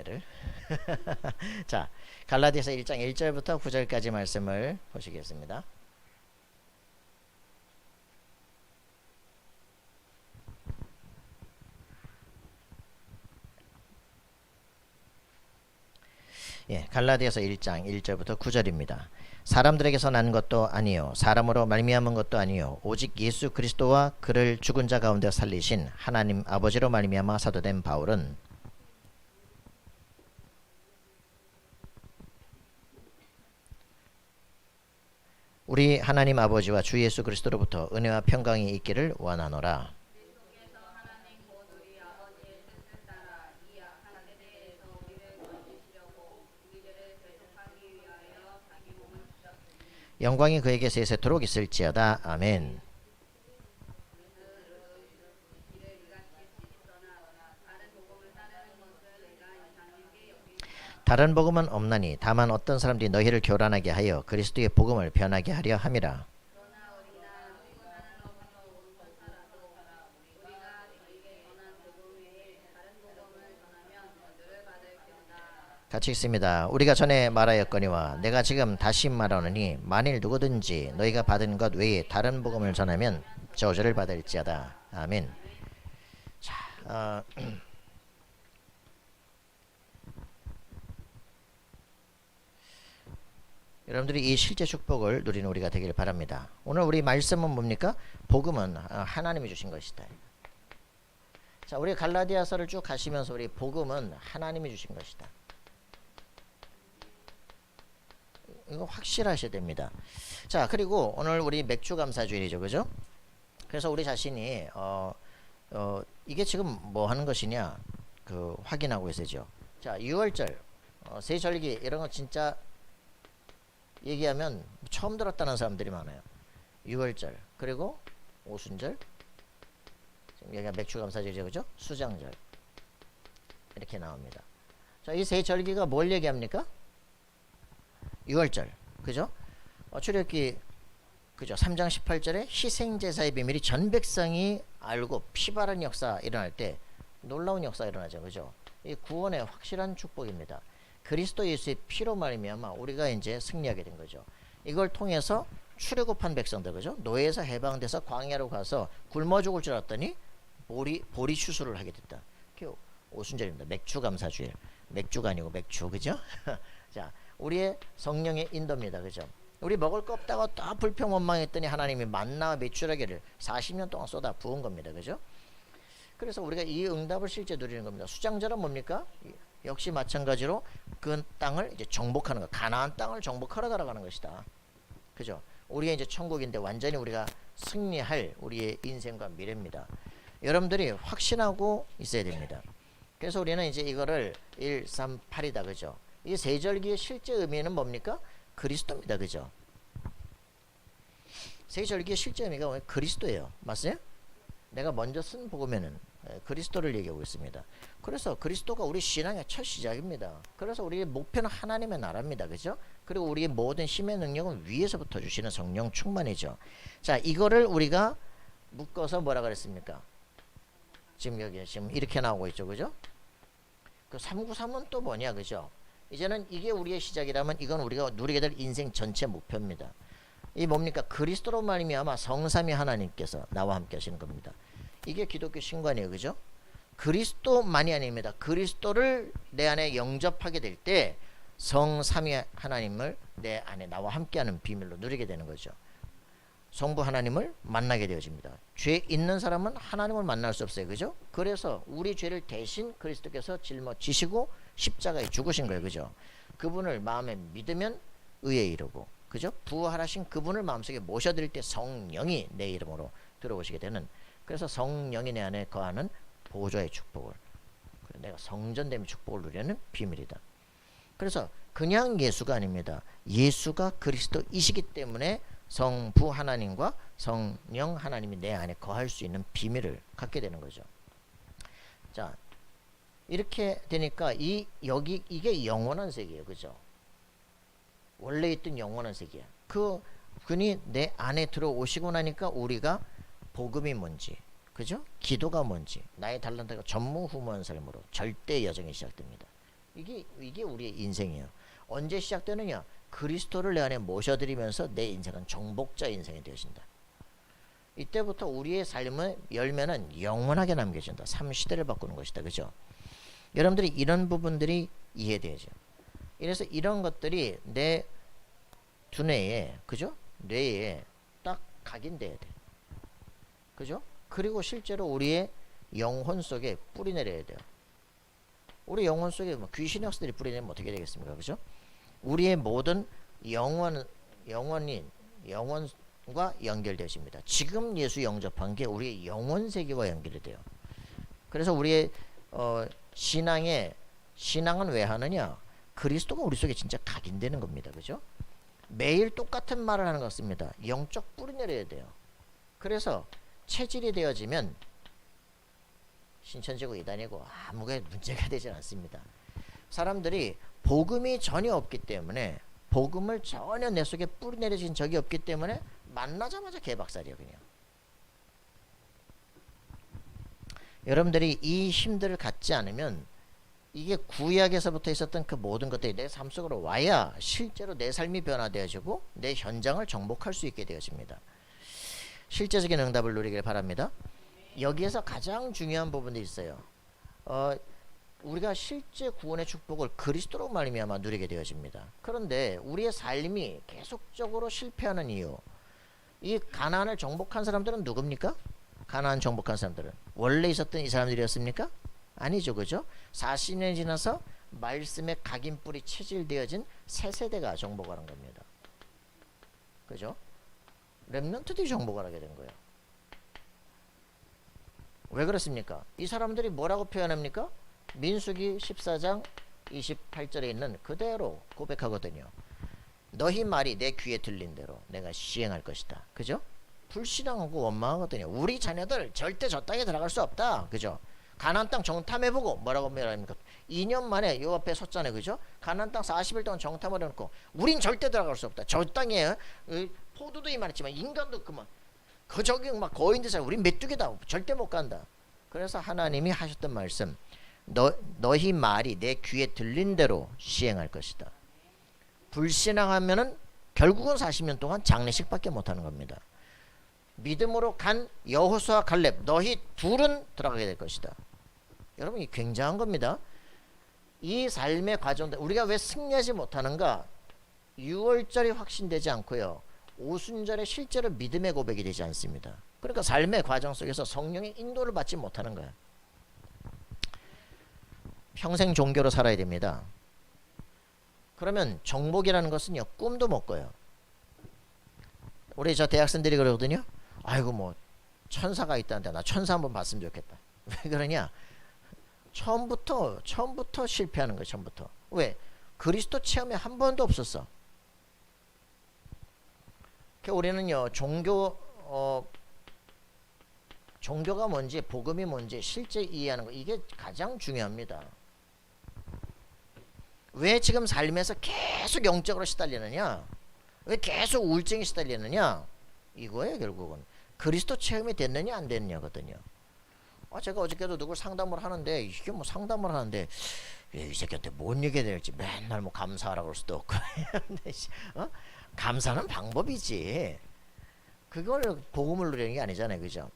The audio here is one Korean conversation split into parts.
은혜를. 자, 갈라디아서 1장 1절부터 9절까지 말씀을 보시겠습니다. 예, 갈라디아서 1장 1절부터 9절입니다. 사람들에게서 난 것도 아니요 사람으로 말미암은 것도 아니요 오직 예수 그리스도와 그를 죽은 자 가운데 살리신 하나님 아버지로 말미암아 사도된 바울은 우리 하나님 아버지와 주 예수 그리스도로부터 은혜와 평강이 있기를 원하노라. 영광이 그에게 세세토록 있을지어다. 아멘. 다른 복음은 없나니 다만 어떤 사람들이 너희를 교란하게 하여 그리스도의 복음을 변하게 하려 함이라. 같이 읽습니다. 우리가 전에 말하였거니와 내가 지금 다시 말하노니 만일 누구든지 너희가 받은 것 외에 다른 복음을 전하면 저주를 받을지어다. 아멘. 자, 여러분들이 이 실제 축복을 누리는 우리가 되기를 바랍니다. 오늘 우리 말씀은 뭡니까? 복음은 하나님이 주신 것이다. 자, 우리 갈라디아서를 쭉 가시면서 우리 복음은 하나님이 주신 것이다. 이거 확실하셔야 됩니다. 자, 그리고 오늘 우리 맥주 감사주일이죠, 그죠? 그래서 우리 자신이 이게 지금 뭐 하는 것이냐 확인하고 있어야죠. 자, 6월절 세절기 이런 거 진짜 얘기하면 처음 들었다는 사람들이 많아요. 6월절 그리고 오순절, 지금 여기가 맥주 감사절이죠, 그죠? 수장절 이렇게 나옵니다. 자, 이 세 절기가 뭘 얘기합니까? 6월절, 그죠? 출애굽기 그죠? 3장 18절에 희생제사의 비밀이 전 백성이 알고 피바른 역사 일어날 때 놀라운 역사 일어나죠, 그죠? 이 구원의 확실한 축복입니다. 그리스도 예수의 피로 말미암아 우리가 이제 승리하게 된 거죠. 이걸 통해서 출애굽한 백성들, 그죠? 노예에서 해방돼서 광야로 가서 굶어 죽을 줄 알았더니 보리 추수를 하게 됐다. 그게 오순절입니다. 맥주 감사주일. 맥주가 아니고 맥주, 그죠? 자, 우리의 성령의 인도입니다, 그죠? 우리 먹을 거 없다가 다 불평 원망했더니 하나님이 만나와 메추라기를 40년 동안 쏟아 부은 겁니다, 그죠? 그래서 우리가 이 응답을 실제 누리는 겁니다. 수장절은 뭡니까? 역시 마찬가지로 그 땅을 이제 정복하는 거, 가나안 땅을 정복하러 가는 것이다, 그죠? 우리의 이제 천국인데 완전히 우리가 승리할 우리의 인생과 미래입니다. 여러분들이 확신하고 있어야 됩니다. 그래서 우리는 이제 이거를 138이다, 그죠? 이 세절기의 실제 의미는 뭡니까? 그리스도입니다, 그죠? 세절기의 실제 의미가 그리스도예요, 맞아요? 내가 먼저 쓴 복음에는 그리스도를 얘기하고 있습니다. 그래서 그리스도가 우리 신앙의 첫 시작입니다. 그래서 우리의 목표는 하나님의 나라입니다, 그죠? 그리고 우리의 모든 힘의 능력은 위에서부터 주시는 성령 충만이죠. 자, 이거를 우리가 묶어서 뭐라 그랬습니까? 지금 여기 지금 이렇게 나오고 있죠, 그죠? 그 393은 또 뭐냐, 그죠? 이제는 이게 우리의 시작이라면 이건 우리가 누리게 될 인생 전체 목표입니다. 이 뭡니까? 그리스도로 말미암아 성삼위 하나님께서 나와 함께 하시는 겁니다. 이게 기독교 신관이에요, 그죠? 그리스도만이 아닙니다. 그리스도를 내 안에 영접하게 될 때 성삼위 하나님을 내 안에 나와 함께하는 비밀로 누리게 되는 거죠. 성부 하나님을 만나게 되어집니다. 죄 있는 사람은 하나님을 만날 수 없어요, 그죠? 그래서 우리 죄를 대신 그리스도께서 짊어지시고 십자가에 죽으신 거예요, 그죠? 그분을 마음에 믿으면 의에 이르고, 그죠? 부활하신 그분을 마음속에 모셔드릴 때 성령이 내 이름으로 들어오시게 되는, 그래서 성령이 내 안에 거하는 보좌의 축복을, 내가 성전됨의 축복을 누리는 비밀이다. 그래서 그냥 예수가 아닙니다. 예수가 그리스도이시기 때문에 성부 하나님과 성령 하나님이 내 안에 거할 수 있는 비밀을 갖게 되는 거죠. 자, 이렇게 되니까 이게 영원한 세계예요, 그죠? 원래 있던 영원한 세계야. 그분이 내 안에 들어오시고 나니까 우리가 복음이 뭔지, 그죠? 기도가 뭔지, 나의 달란트가 전무후무한 삶으로 절대 여정이 시작됩니다. 이게 우리의 인생이에요. 언제 시작되느냐? 그리스도를 내 안에 모셔드리면서 내 인생은 정복자 인생이 되어진다. 이때부터 우리의 삶의 열매는 영원하게 남겨진다. 삼시대를 바꾸는 것이다. 그죠? 여러분들이 이런 부분들이 이해되죠. 이래서 이런 것들이 내 두뇌에, 그죠? 뇌에 딱 각인돼야 돼. 그죠? 그리고 실제로 우리의 영혼 속에 뿌리 내려야 돼요. 우리 영혼 속에 뭐 귀신 역사들이 뿌리 내면 어떻게 되겠습니까? 그죠? 우리의 모든 영혼과 연결되십니다. 지금 예수 영접한 게 우리의 영혼 세계와 연결이 돼요. 그래서 우리의 신앙은 왜 하느냐? 그리스도가 우리 속에 진짜 각인되는 겁니다. 그죠? 매일 똑같은 말을 하는 것 같습니다. 영적 뿌리 내려야 돼요. 그래서 체질이 되어지면 신천지고 이단이고 아무게 문제가 되지 않습니다. 사람들이 복음이 전혀 없기 때문에, 복음을 전혀 내 속에 뿌리 내려진 적이 없기 때문에 만나자마자 개박살이에요. 그냥 여러분들이 이 힘들을 갖지 않으면 이게 구약에서부터 있었던 그 모든 것들이 내 삶 속으로 와야 실제로 내 삶이 변화되어지고 내 현장을 정복할 수 있게 되어집니다. 실제적인 응답을 누리길 바랍니다. 여기에서 가장 중요한 부분이 있어요. 우리가 실제 구원의 축복을 그리스도로 말미암아 누리게 되어집니다. 그런데 우리의 삶이 계속적으로 실패하는 이유, 이 가나안을 정복한 사람들은 누굽니까? 가나안 정복한 사람들은 원래 있었던 이 사람들이었습니까? 아니죠. 그죠? 40년이 지나서 말씀에 각인 뿌리 체질되어진 새 세대가 정복하는 겁니다. 그죠? 렘넌트들이 정복을 하게 된 거예요. 왜 그렇습니까? 이 사람들이 뭐라고 표현합니까? 민수기 14장 28절에 있는 그대로 고백하거든요. 너희 말이 내 귀에 들린 대로 내가 시행할 것이다. 그죠? 불신앙하고 원망하거든요. 우리 자녀들 절대 저 땅에 들어갈 수 없다. 그죠? 가나안 땅 정탐해보고 뭐라고 말합니까? 2년 만에 요 앞에 섰잖아요. 그죠? 가나안 땅 40일 동안 정탐을 해놓고 우린 절대 들어갈 수 없다. 저 땅에 포도도 이만했지만 인간도 그만 그 저기 막 거인들 사이 우린 메뚜기다. 절대 못 간다. 그래서 하나님이 하셨던 말씀, 너희 말이 내 귀에 들린 대로 시행할 것이다. 불신앙하면은 결국은 40년 동안 장례식밖에 못하는 겁니다. 믿음으로 간 여호수아 갈렙 너희 둘은 들어가게 될 것이다. 여러분 이 굉장한 겁니다. 이 삶의 과정, 우리가 왜 승리하지 못하는가? 6월절이 확신되지 않고요, 오순절에 실제로 믿음의 고백이 되지 않습니다. 그러니까 삶의 과정 속에서 성령의 인도를 받지 못하는 거예요. 평생 종교로 살아야 됩니다. 그러면 정복이라는 것은요, 꿈도 못 꿔요. 우리 저 대학생들이 그러거든요. 아이고 뭐 천사가 있다는데 나 천사 한번 봤으면 좋겠다. 왜 그러냐? 처음부터 실패하는 거예요. 처음부터. 왜? 그리스도 체험이 한 번도 없었어. 우리는요 종교가 뭔지 복음이 뭔지 실제 이해하는 거, 이게 가장 중요합니다. 왜 지금 삶에서 계속 영적으로 시달리느냐, 왜 계속 우울증에 시달리느냐, 이거예요. 결국은 그리스도 체험이 됐느냐 안 됐느냐거든요. 제가 어저께도 누굴 상담을 하는데, 이게 뭐 상담을 하는데 이 새끼한테 뭔 얘기해야 될지 맨날 뭐 감사하라고 할 수도 없고 감사는 방법이지 그걸 복음을 누리는 게 아니잖아요. 그죠?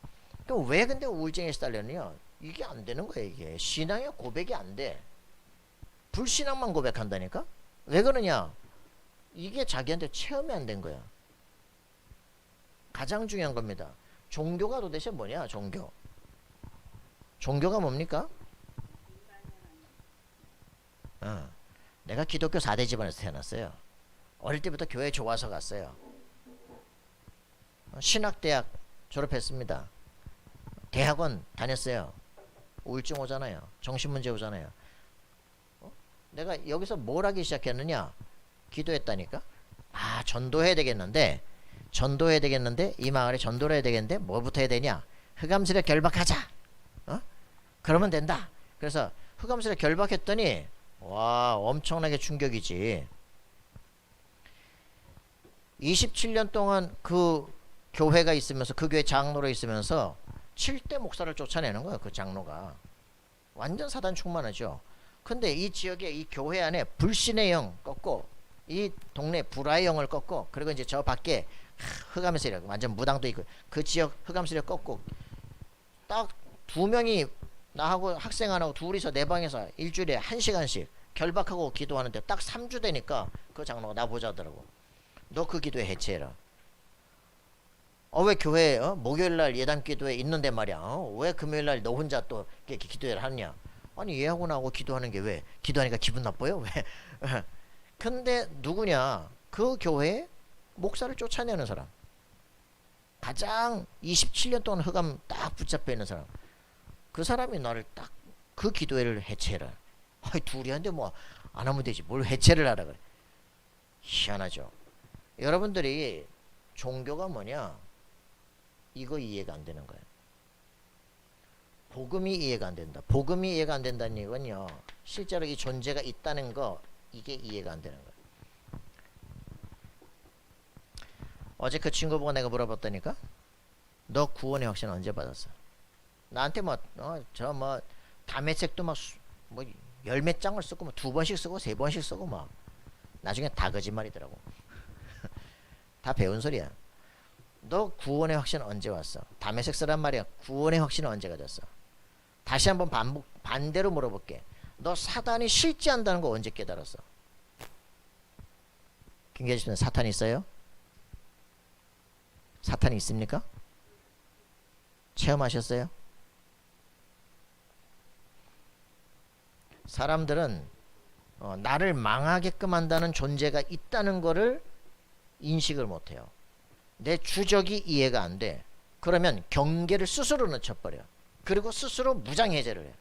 그럼 왜 근데 우울증에 시달렸느냐? 이게 안 되는 거예요. 이게 신앙의 고백이 안 돼. 불신앙만 고백한다니까? 왜 그러냐? 이게 자기한테 체험이 안 된 거야. 가장 중요한 겁니다. 종교가 도대체 뭐냐? 종교가 뭡니까? 내가 기독교 4대 집안에서 태어났어요. 어릴 때부터 교회 좋아서 갔어요. 신학대학 졸업했습니다. 대학원 다녔어요. 우울증 오잖아요. 정신문제 오잖아요. 내가 여기서 뭘 하기 시작했느냐? 기도했다니까. 전도해야 되겠는데 이 마을에 전도를 해야 되겠는데 뭐부터 해야 되냐? 흑암슬에 결박하자. 그러면 된다. 그래서 흑암슬에 결박했더니 와, 엄청나게 충격이지. 27년 동안 그 교회가 있으면서, 그 교회 장로로 있으면서 7대 목사를 쫓아내는 거예요. 그 장로가 완전 사단 충만하죠. 근데 이 지역에 이 교회 안에 불신의 영 꺾고 이 동네 불화의 영을 꺾고 그리고 이제 저 밖에 흑암의 세력 완전 무당도 있고 그 지역 흑암 세력 꺾고 딱 두 명이 나하고 학생 하나하고 둘이서 내 방에서 일주일에 1시간씩 결박하고 기도하는데 딱 3주 되니까 그 장로가 나 보자더라고. 너 그 기도회 해체해라. 왜 교회 목요일날 예단 기도회 있는데 말이야. 왜 금요일날 너 혼자 또 이렇게 기도회를 하느냐. 아니 얘하고 나하고 기도하는 게 왜 기도하니까 기분 나빠요? 왜? 근데 누구냐? 그 교회에 목사를 쫓아내는 사람, 가장 27년 동안 흑암 딱 붙잡혀 있는 사람, 그 사람이 나를 딱 그 기도회를 해체해라. 둘이 한데 뭐 안 하면 되지 뭘 해체를 하라 그래. 희한하죠. 여러분들이 종교가 뭐냐, 이거 이해가 안 되는 거예요. 복음이 이해가 안 된다. 복음이 이해가 안 된다는 이건요, 실제로 이 존재가 있다는 거, 이게 이해가 안 되는 거예요. 어제 그 친구 보고 내가 물어봤다니까, 너 구원의 확신 언제 받았어? 나한테 담의 책도 뭐 열 몇 장을 쓰고 뭐 2번씩 쓰고 3번씩 쓰고 막 나중에 다 거짓말이더라고. 다 배운 소리야. 너 구원의 확신 언제 왔어? 담의 책 쓰란 말이야. 구원의 확신은 언제 가졌어? 다시 한번 반대로 물어볼게. 너 사단이 실제한다는 거 언제 깨달았어? 김계주님, 사탄이 있어요? 사탄이 있습니까? 체험하셨어요? 사람들은 나를 망하게끔 한다는 존재가 있다는 거를 인식을 못해요. 내 주적이 이해가 안 돼. 그러면 경계를 스스로 늦춰버려. 그리고 스스로 무장해제를 해.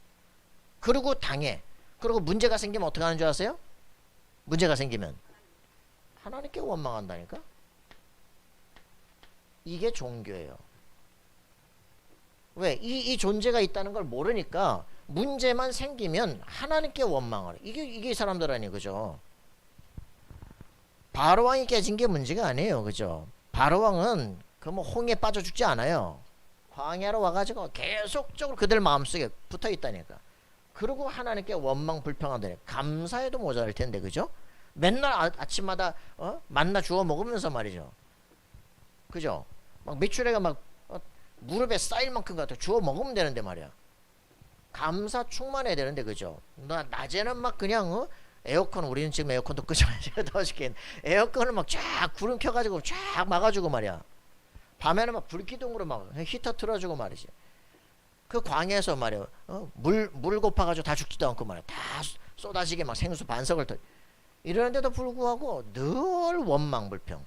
그리고 당해. 그리고 문제가 생기면 어떻게 하는 줄 아세요? 문제가 생기면 하나님께 원망한다니까? 이게 종교예요. 왜? 이 존재가 있다는 걸 모르니까 문제만 생기면 하나님께 원망을 해. 이게 이 사람들 아니에요. 그죠? 바로왕이 깨진 게 문제가 아니에요. 그죠? 바로왕은 그 뭐 홍에 빠져 죽지 않아요. 광야로 와가지고 계속적으로 그들 마음속에 붙어 있다니까. 그리고 하나님께 원망 불평한다니. 감사해도 모자랄 텐데. 그죠? 맨날 아침마다 만나 주워 먹으면서 말이죠. 그죠? 막 메추리가 막 무릎에 쌓일 만큼 같아 주워 먹으면 되는데 말이야. 감사 충만해야 되는데. 그죠? 낮에는 막 그냥 에어컨, 우리는 지금 에어컨도 끄져가지고 더워 죽겠네. 에어컨을 막 쫙 구름 켜가지고 쫙 막아주고 말이야. 밤에는 막 불기둥으로 막 히터 틀어주고 말이지. 그 광야에서 말이야, 물 고파가지고 다 죽지도 않고 말이야. 다 쏟아지게 막 생수 반석을 이러는데도 불구하고 늘 원망 불평.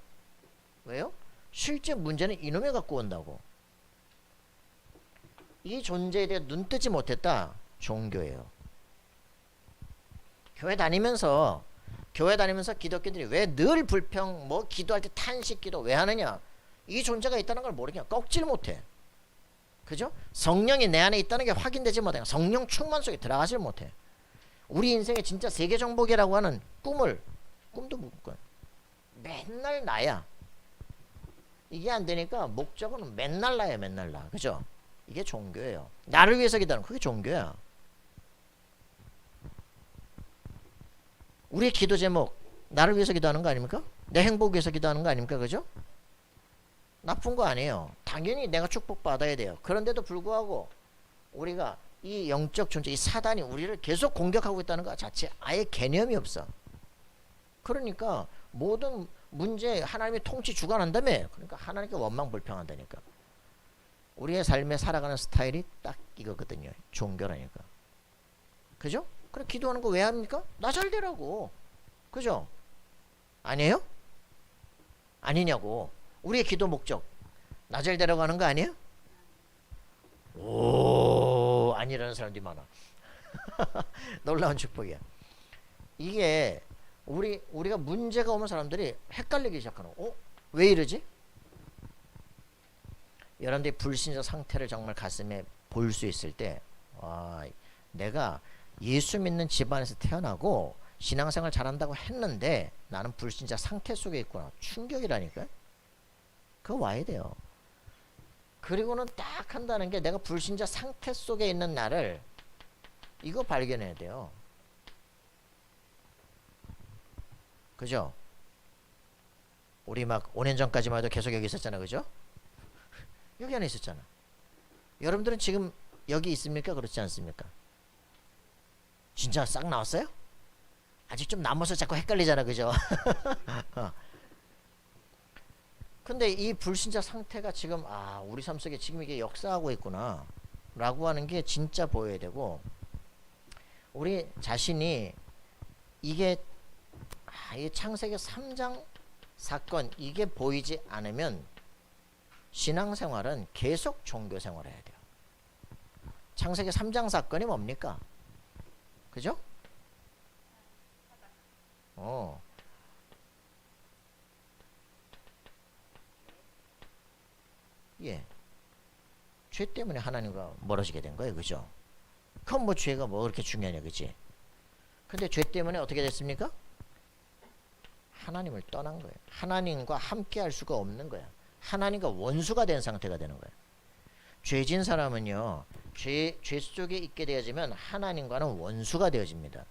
왜요? 실제 문제는 이놈이 갖고 온다고. 이 존재에 대해 눈 뜨지 못했다. 종교예요. 교회 다니면서 기독교인들이 왜 늘 불평, 뭐 기도할 때 탄식 기도 왜 하느냐? 이 존재가 있다는 걸 모르니까 꺾질 못해. 그죠? 성령이 내 안에 있다는 게 확인되지 못해. 성령 충만 속에 들어가질 못해. 우리 인생의 진짜 세계 정복이라고 하는 꿈도 못 꿔. 맨날 나야. 이게 안 되니까 목적은 맨날 나야. 맨날 나. 그죠? 이게 종교예요. 나를 위해서 기도하는 그게 종교야. 우리의 기도 제목 나를 위해서 기도하는 거 아닙니까? 내 행복 위해서 기도하는 거 아닙니까? 그죠? 나쁜 거 아니에요. 당연히 내가 축복받아야 돼요. 그런데도 불구하고 우리가 이 영적 존재, 이 사단이 우리를 계속 공격하고 있다는 것 자체 아예 개념이 없어. 그러니까 모든 문제 하나님이 통치 주관한다며. 그러니까 하나님께 원망 불평한다니까. 우리의 삶에 살아가는 스타일이 딱 이거거든요. 종교라니까. 그죠? 그래 기도하는 거 왜 합니까? 나 잘 되라고. 그죠? 아니에요? 아니냐고. 우리의 기도 목적 나 잘 되라고 하는 거 아니에요? 오, 아니라는 사람들이 많아. 놀라운 축복이야. 이게 우리가 문제가 오면 사람들이 헷갈리기 시작하는 거. 왜 이러지? 여러분들이 불신자 상태를 정말 가슴에 볼 수 있을 때, 내가 예수 믿는 집안에서 태어나고 신앙생활 잘한다고 했는데 나는 불신자 상태 속에 있구나. 충격이라니까. 그거 와야 돼요. 그리고는 딱 한다는 게 내가 불신자 상태 속에 있는 나를 이거 발견해야 돼요. 그죠? 우리 막 5년 전까지만 해도 계속 여기 있었잖아. 그죠? 여기 안에 있었잖아. 여러분들은 지금 여기 있습니까? 그렇지 않습니까? 진짜 싹 나왔어요? 아직 좀 남아서 자꾸 헷갈리잖아. 그죠? 어. 근데 이 불신자 상태가 지금 우리 삶 속에 지금 이게 역사하고 있구나 라고 하는 게 진짜 보여야 되고, 우리 자신이 이게 이 창세기 3장 사건 이게 보이지 않으면 신앙생활은 계속 종교생활을 해야 돼요. 창세기 3장 사건이 뭡니까? 그죠? 예. 죄 때문에 하나님과 멀어지게 된 거예요. 그죠? 그럼 뭐 죄가 뭐 그렇게 중요하냐. 그지? 근데 죄 때문에 어떻게 됐습니까? 하나님을 떠난 거예요. 하나님과 함께 할 수가 없는 거야. 하나님과 원수가 된 상태가 되는 거예요. 죄진 사람은요, 죄 속에 있게 되어지면 하나님과는 원수가 되어집니다.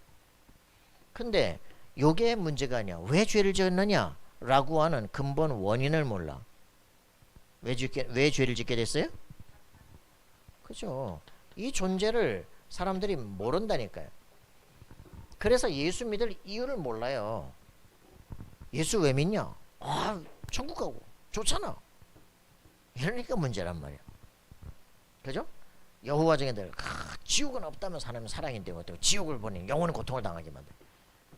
근데 요게 문제가 아니야. 왜 죄를 지었느냐 라고 하는 근본 원인을 몰라. 왜 죄를 짓게 됐어요? 그죠? 이 존재를 사람들이 모른다니까요. 그래서 예수 믿을 이유를 몰라요. 예수 왜 믿냐? 천국 가고 좋잖아. 이러니까 문제란 말이야. 그죠? 여호와 증인들 지옥은 없다면 하나님 사랑인데 어떻게 지옥을 보내 영원한 고통을 당하게 만들.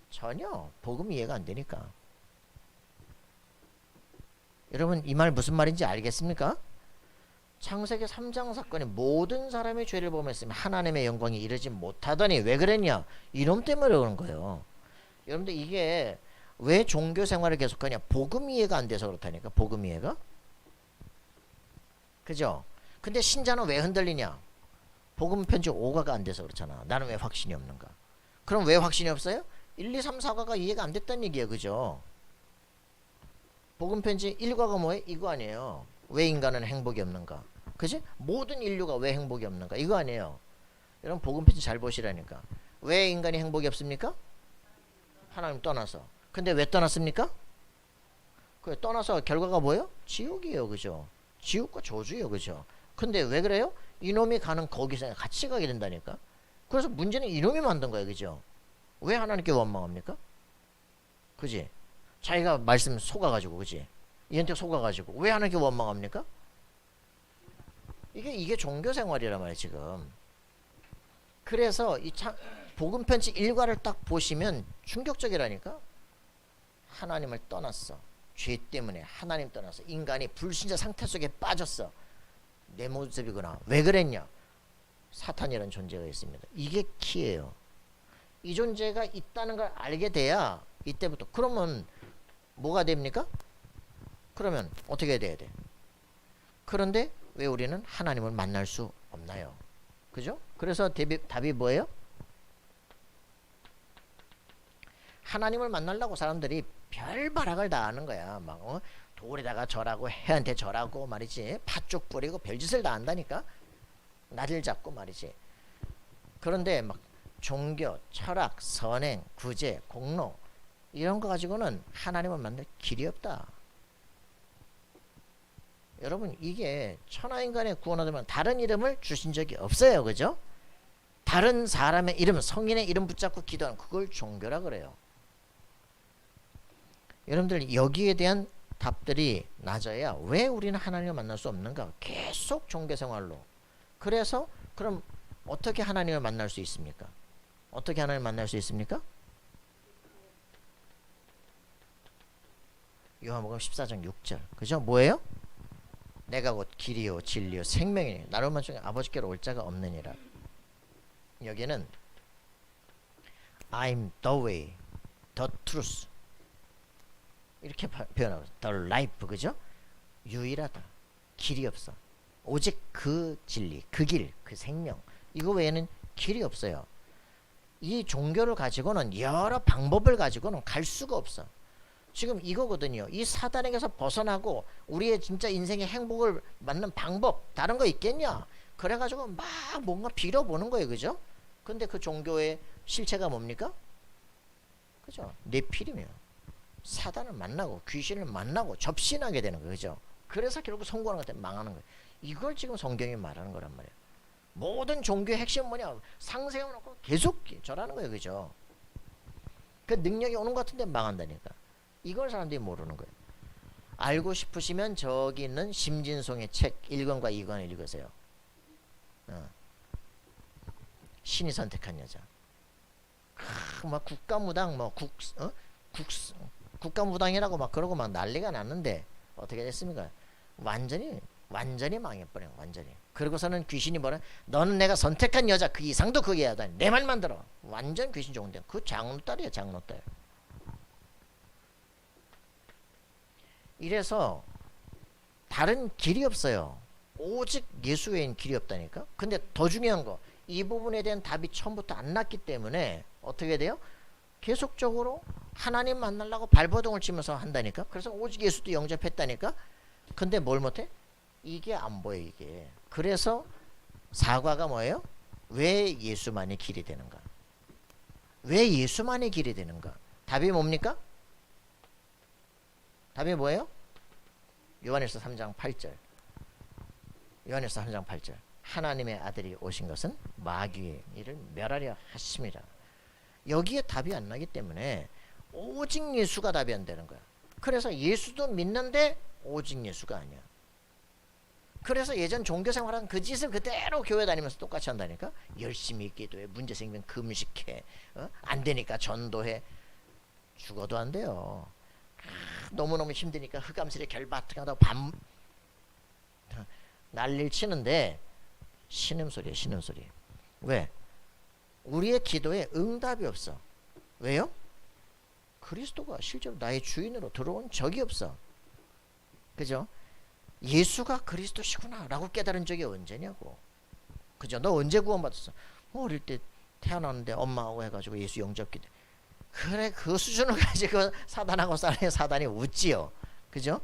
전혀 복음 이해가 안 되니까. 여러분 이 말 무슨 말인지 알겠습니까? 창세기 3장 사건이 모든 사람의 죄를 범했으면 하나님의 영광이 이르지 못하더니 왜 그랬냐? 이놈 때문에 그런 거예요. 여러분들 이게 왜 종교 생활을 계속하냐? 복음 이해가 안 돼서 그렇다니까. 복음 이해가. 그죠? 근데 신자는 왜 흔들리냐? 복음 편지 5가가 안 돼서 그렇잖아. 나는 왜 확신이 없는가? 그럼 왜 확신이 없어요? 1, 2, 3, 4가가 이해가 안 됐다는 얘기예요. 그죠? 복음 편지 1과가 뭐예요? 이거 아니에요. 왜 인간은 행복이 없는가? 그지? 모든 인류가 왜 행복이 없는가? 이거 아니에요. 여러분 복음 편지 잘 보시라니까. 왜 인간이 행복이 없습니까? 하나님 떠나서. 근데 왜 떠났습니까? 그 떠나서 결과가 뭐예요? 지옥이에요. 그죠? 지옥과 저주예요. 그죠? 근데 왜 그래요? 이놈이 가는 거기서 같이 가게 된다니까. 그래서 문제는 이놈이 만든 거예요. 그죠? 왜 하나님께 원망합니까? 그지? 자기가 말씀 속아가지고, 그지? 얘한테 속아가지고 왜 하나님께 원망합니까? 이게 종교 생활이란 말이에요. 지금. 그래서 이 복음 편지 1과를 딱 보시면 충격적이라니까. 하나님을 떠났어. 죄 때문에 하나님 떠났어. 인간이 불신자 상태 속에 빠졌어. 내 모습이구나. 왜 그랬냐? 사탄이라는 존재가 있습니다. 이게 키예요. 이 존재가 있다는 걸 알게 돼야 이때부터. 그러면 뭐가 됩니까? 그러면 어떻게 돼야 돼? 그런데 왜 우리는 하나님을 만날 수 없나요? 그죠? 그래서 답이 뭐예요? 하나님을 만나려고 사람들이 별 발악을 다 하는 거야. 막 돌에다가 절하고 해한테 절하고 말이지. 팥죽 뿌리고 별짓을 다 한다니까. 나를 잡고 말이지. 그런데 막 종교, 철학, 선행, 구제, 공로 이런 거 가지고는 하나님을 만날 길이 없다. 여러분 이게 천하인간의 구원을 하면 다른 이름을 주신 적이 없어요. 그죠? 다른 사람의 이름, 성인의 이름 붙잡고 기도하는 그걸 종교라 그래요. 여러분들 여기에 대한 답들이 낮아야 왜 우리는 하나님을 만날 수 없는가? 계속 종교생활로. 그래서 그럼 어떻게 하나님을 만날 수 있습니까? 어떻게 하나님을 만날 수 있습니까? 요한복음 14장 6절. 그죠? 뭐예요? 내가 곧 길이요 진리요 생명이니 나로만 중에 아버지께로 올 자가 없느니라. 여기는 I'm the way, the truth 이렇게 표현하고 the life. 그죠? 유일하다. 길이 없어. 오직 그 진리, 그 길, 그 생명. 이거 외에는 길이 없어요. 이 종교를 가지고는 여러 방법을 가지고는 갈 수가 없어. 지금 이거거든요. 이 사단에게서 벗어나고 우리의 진짜 인생의 행복을 맞는 방법 다른 거 있겠냐? 그래가지고 막 뭔가 빌어보는 거예요. 그죠? 근데 그 종교의 실체가 뭡니까? 그죠? 내 필이며 사단을 만나고 귀신을 만나고 접신하게 되는 거죠. 그래서 결국 성공하는 것 때문에 망하는 거예요. 이걸 지금 성경이 말하는 거란 말이에요. 모든 종교의 핵심은 뭐냐? 상세워놓고 계속 절하는 거예요. 그죠? 그 능력이 오는 것 같은데 망한다니까. 이걸 사람들이 모르는 거예요. 알고 싶으시면 저기 있는 심진송의 책 1권과 2권을 읽으세요. 신이 선택한 여자. 막 국가무당 국가무당이라고 막 그러고 막 난리가 났는데 어떻게 됐습니까? 완전히 망해버려. 완전히. 그러고서는 귀신이 뭐라? 너는 내가 선택한 여자 그 이상도 그게 해야 돼. 내 말만 들어. 완전 귀신 좋은데 그 장로딸이야. 장로딸. 이래서 다른 길이 없어요. 오직 예수 외엔 길이 없다니까. 근데 더 중요한 거, 이 부분에 대한 답이 처음부터 안 났기 때문에 어떻게 돼요? 계속적으로 하나님 만나려고 발버둥을 치면서 한다니까. 그래서 오직 예수도 영접했다니까. 근데 뭘 못해? 이게 안 보여. 이게. 그래서 사과가 뭐예요? 왜 예수만이 길이 되는가? 왜 예수만이 길이 되는가? 답이 뭡니까? 답이 뭐예요? 요한일서 3장 8절. 요한일서 3장 8절. 하나님의 아들이 오신 것은 마귀의 일을 멸하려 하심이라. 여기에 답이 안 나기 때문에 오직 예수가 답이 안 되는 거야. 그래서 예수도 믿는데 오직 예수가 아니야. 그래서 예전 종교생활은 그 짓을 그대로 교회 다니면서 똑같이 한다니까. 열심히 기도해. 문제 생기면 금식해. 안 되니까 전도해. 죽어도 안 돼요. 너무너무 힘드니까 흑암슬에 결바탕하다가 난리를 치는데 신음소리야. 신음소리. 왜? 우리의 기도에 응답이 없어. 왜요? 그리스도가 실제로 나의 주인으로 들어온 적이 없어. 그죠? 예수가 그리스도시구나 라고 깨달은 적이 언제냐고. 그죠? 너 언제 구원받았어? 어릴 때 태어났는데 엄마하고 해가지고 예수 영접기도. 그래, 그 수준을 가지고 사단하고 싸우는 사단이 웃지요. 그죠?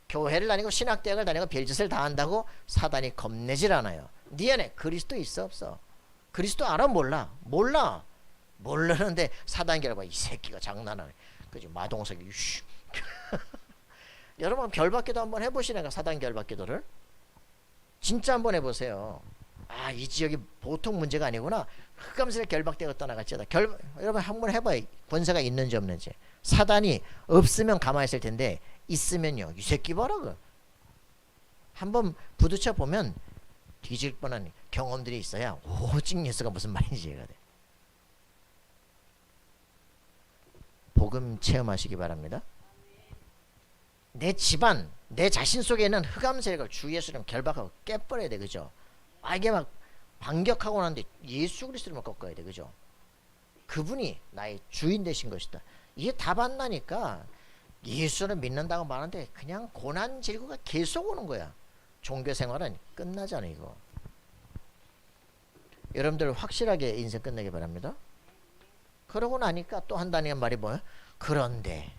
교회를 다니고 신학대학을 다니고 별짓을 다 한다고 사단이 겁내질 않아요. 네 안에 그리스도 있어 없어? 그리스도 알아 몰라? 몰라. 모르는데 사단 결과 이 새끼가 장난하네. 그죠? 마동석이 여러분 결박기도 한번 해보시라니까. 사단 결박기도를 진짜 한번 해보세요. 아, 이 지역이 보통 문제가 아니구나. 흑암슬에 결박되고 떠나갈지어다. 여러분 한번 해봐요. 권세가 있는지 없는지. 사단이 없으면 가만히 있을 텐데 있으면요, 이 새끼 봐라. 한번 부딪혀 보면 뒤질 뻔한 경험들이 있어야 오직 예수가 무슨 말인지 이해가 돼. 복음 체험하시기 바랍니다. 내 집안, 내 자신 속에 있는 흑암세력을 주 예수님 결박하고 깨버려야 돼. 그죠? 아, 이게 막 반격하고 나는데 예수 그리스도를 꺾어야 돼. 그죠? 그분이 나의 주인 되신 것이다. 이게 답 안 나니까 예수를 믿는다고 말하는데 그냥 고난 질고가 계속 오는 거야. 종교생활은 끝나지 않아 이거. 여러분들 확실하게 인생 끝내기 바랍니다. 그러고 나니까 또 한다는 말이 뭐야? 그런데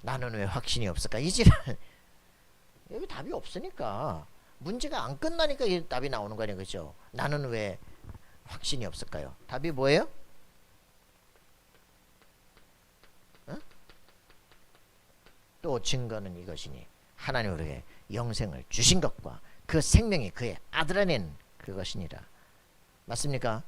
나는 왜 확신이 없을까? 이 지랄. 여기 답이 없으니까. 문제가 안 끝나니까 이 답이 나오는 거 아니에요. 그죠? 나는 왜 확신이 없을까요? 답이 뭐예요? 또 증거는 이것이니 하나님 우리에게 영생을 주신 것과 그 생명이 그의 아들 안에 있는 그것이니라. 맞습니까?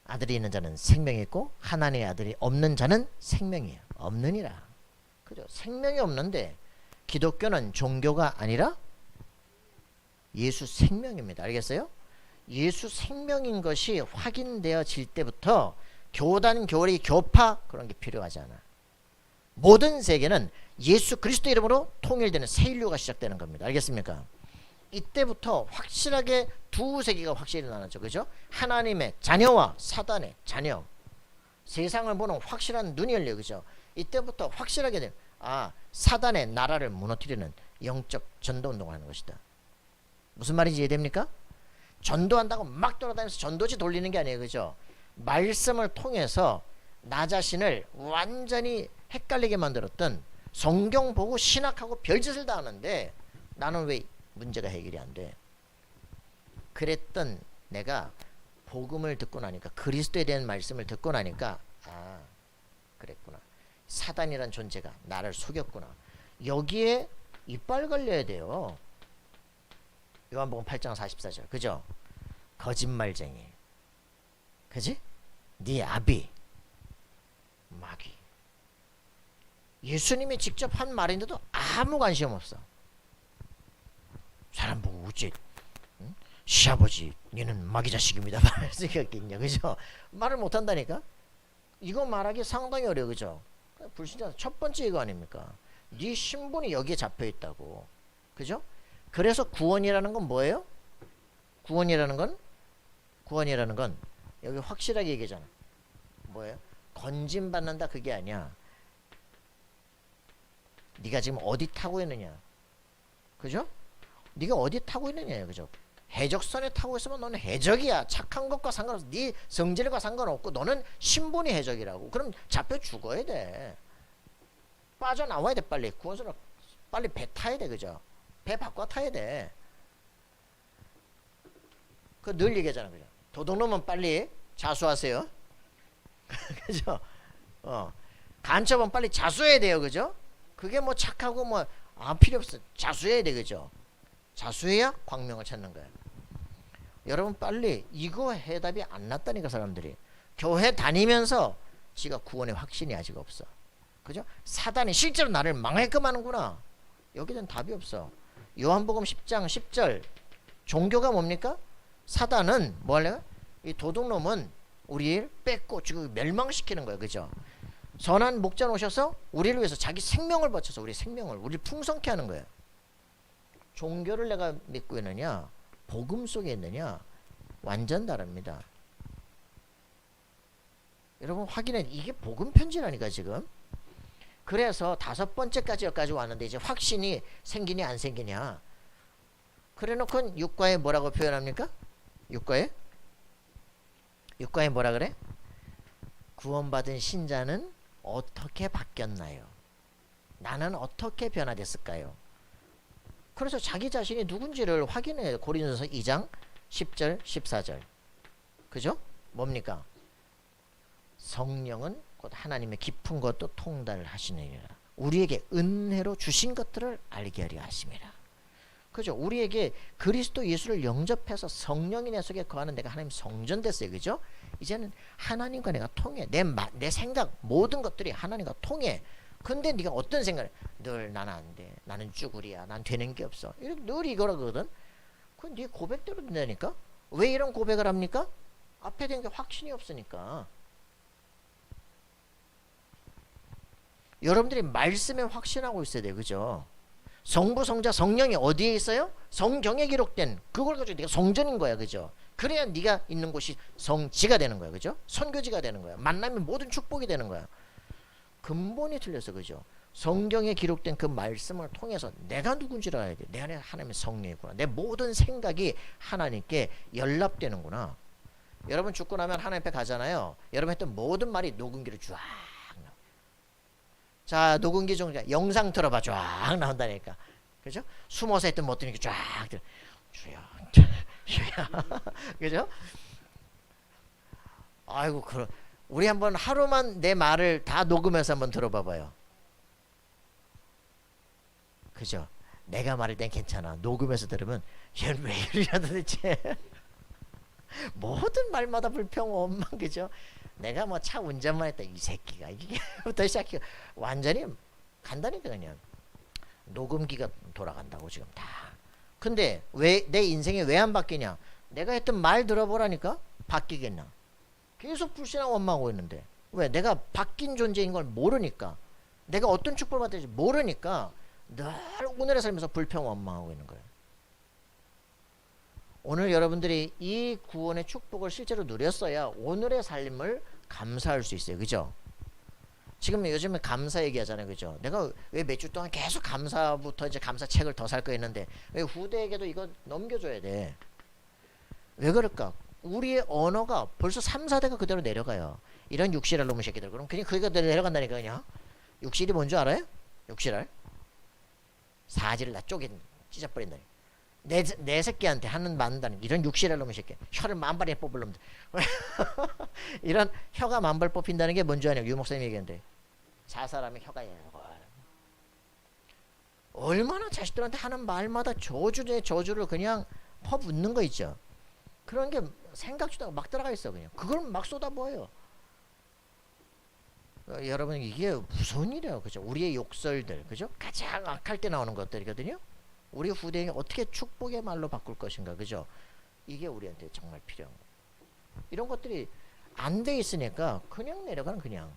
아들이 있는 자는 생명이 있고 하나님의 아들이 없는 자는 생명이 없느니라. 그죠? 생명이 없는데 기독교는 종교가 아니라 예수 생명입니다. 알겠어요? 예수 생명인 것이 확인되어질 때부터 교단, 교리, 교파 그런 게 필요하지 않아. 모든 세계는 예수 그리스도 이름으로 통일되는 새 인류가 시작되는 겁니다. 알겠습니까? 이때부터 확실하게 두 세계가 확실히 나눠져. 그죠? 하나님의 자녀와 사단의 자녀. 세상을 보는 확실한 눈이 열려. 그죠? 이때부터 확실하게 돼요. 아, 사단의 나라를 무너뜨리는 영적 전도 운동을 하는 것이다. 무슨 말인지 이해됩니까? 전도한다고 막 돌아다니면서 전도지 돌리는 게 아니에요. 그죠? 말씀을 통해서 나 자신을 완전히 헷갈리게 만들었던 성경 보고 신학하고 별짓을 다 하는데 나는 왜 문제가 해결이 안 돼? 그랬던 내가 복음을 듣고 나니까 그리스도에 대한 말씀을 듣고 나니까 아, 그랬구나. 사단이란 존재가 나를 속였구나. 여기에 이빨 걸려야 돼요. 요한복음 8장 44절. 그죠? 거짓말쟁이. 그지? 네 아비 마귀. 예수님이 직접 한 말인데도 아무 관심 없어. 사람 보고 웃지. 응? 시아버지 니는 마귀 자식입니다. 말할 수가 있겠냐. 그죠? 말을 못한다니까. 이거 말하기 상당히 어려워. 그죠? 불신자 첫 번째 이거 아닙니까? 네 신분이 여기에 잡혀있다고. 그죠? 그래서 구원이라는 건 뭐예요? 구원이라는 건 여기 확실하게 얘기하잖아. 뭐예요? 건진받는다 그게 아니야. 네가 지금 어디 타고 있느냐. 그죠? 네가 어디 타고 있느냐예요. 그죠? 해적선에 타고 있으면 너는 해적이야. 착한 것과 상관없어. 네 성질과 상관없고 너는 신분이 해적이라고. 그럼 잡혀 죽어야 돼. 빠져나와야 돼. 빨리 구원선을 빨리 배 타야 돼. 그죠? 배 바꿔 타야 돼. 그 늘 얘기하잖아. 그죠? 도둑놈은 빨리 자수하세요. 그죠? 간첩은 빨리 자수해야 돼요. 그죠? 그게 뭐 착하고 뭐 필요 없어. 자수해야 돼. 그죠? 자수해야 광명을 찾는 거야. 여러분 빨리 이거 해답이 안 났다니까 사람들이. 교회 다니면서 지가 구원의 확신이 아직 없어. 그죠? 사단이 실제로 나를 망할끔 하는구나. 여기는 답이 없어. 요한복음 10장 10절. 종교가 뭡니까? 사단은 뭐 하려고? 이 도둑놈은 우리를 뺏고 지금 멸망시키는 거예요. 그죠? 선한 목자 오셔서 우리를 위해서 자기 생명을 바쳐서 우리 생명을 우리를 풍성케 하는 거예요. 종교를 내가 믿고 있느냐 복음 속에 있느냐 완전 다릅니다. 여러분 확인해. 이게 복음 편지라니까 지금. 그래서 5번째까지 여기까지 왔는데 이제 확신이 생기냐 안 생기냐. 그래놓고 육과에 뭐라고 표현합니까? 육과에 뭐라 그래? 구원받은 신자는 어떻게 바뀌었나요? 나는 어떻게 변화됐을까요? 그래서 자기 자신이 누군지를 확인해요. 고린도서 2장 10절 14절. 그죠? 뭡니까? 성령은 곧 하나님의 깊은 것도 통달하시느니라. 우리에게 은혜로 주신 것들을 알게 하려 하심이라. 그죠? 우리에게 그리스도 예수를 영접해서 성령이 내 속에 거하는 내가 하나님 성전 됐어요. 그죠? 이제는 하나님과 내가 통해. 내 생각 모든 것들이 하나님과 통해. 근데 네가 어떤 생각을 늘 나는 안 돼. 나는 쭈구리야. 난 되는 게 없어. 늘 이거라거든. 그건 네 고백대로 된다니까. 왜 이런 고백을 합니까? 앞에 된 게 확신이 없으니까. 여러분들이 말씀에 확신하고 있어야 돼요. 그죠? 성부, 성자, 성령이 어디에 있어요? 성경에 기록된 그걸 가지고 네가 성전인 거야. 그죠? 그래야 네가 있는 곳이 성지가 되는 거야. 그죠? 선교지가 되는 거야. 만나면 모든 축복이 되는 거야. 근본이 틀렸어. 그죠? 성경에 기록된 그 말씀을 통해서 내가 누군지를 알아야 돼. 내 안에 하나님의 성령이구나. 내 모든 생각이 하나님께 연락되는구나. 여러분 죽고 나면 하나님 앞에 가잖아요. 여러분 했던 모든 말이 녹음기로 쫙 나와. 자, 녹음기 중 영상 들어봐. 쫙 나온다니까. 그죠? 숨어서 했던 못 들으니까 쫙 들어. 주여. 주여. 그죠? 아이고, 우리 한번 하루만 내 말을 다 녹음해서 한번 들어봐봐요. 그죠? 내가 말할 땐 괜찮아. 녹음해서 들으면 얘는 왜 이러냐 도대체. 모든 말마다 불평 그죠? 내가 뭐 차 운전만 했다 이 새끼가 이게부터 시작해 완전히 간다니까. 그냥 녹음기가 돌아간다고 지금 다. 근데 왜 내 인생이 왜 안 바뀌냐? 내가 했던 말 들어보라니까. 바뀌겠나? 계속 불신하고 원망하고 있는데 왜? 내가 바뀐 존재인 걸 모르니까. 내가 어떤 축복을 받을지 모르니까 늘 오늘의 삶에서 불평 원망하고 있는 거예요. 오늘 여러분들이 이 구원의 축복을 실제로 누렸어야 오늘의 삶을 감사할 수 있어요. 그죠? 지금 요즘에 감사 얘기하잖아요. 그죠? 내가 왜 몇 주 동안 계속 감사부터 이제 감사책을 더 살 거 있는데 왜 후대에게도 이거 넘겨줘야 돼? 왜 그럴까? 우리의 언어가 벌써 3, 4대가 그대로 내려가요. 이런 육실할 놈의 새끼들. 그럼 그냥 그게 그대로 내려간다니까. 그냥 육실이 뭔지 알아요? 육실할? 사지를 다 쪼개 찢어버린다니. 내 새끼한테 하는 만다는 이런 육실할 놈의 새끼. 혀를 만발에 뽑을 놈들. 이런 혀가 만발 뽑힌다는 게 뭔지 아냐? 유 목사님 얘기했는데 사사람의 혀가 얼마나 자식들한테 하는 말마다 저주에 저주를 그냥 퍼붓는 거 있죠. 그런 게 생각지도 막 들어가 있어. 그냥 그걸 막 쏟아부어요. 여러분 이게 무서운 일이에요. 그죠? 우리의 욕설들, 그죠? 가장 악할 때 나오는 것들이거든요. 우리 후대에 어떻게 축복의 말로 바꿀 것인가, 그죠? 이게 우리한테 정말 필요한 거예요. 이런 것들이 안 돼 있으니까 그냥 내려가는 그냥.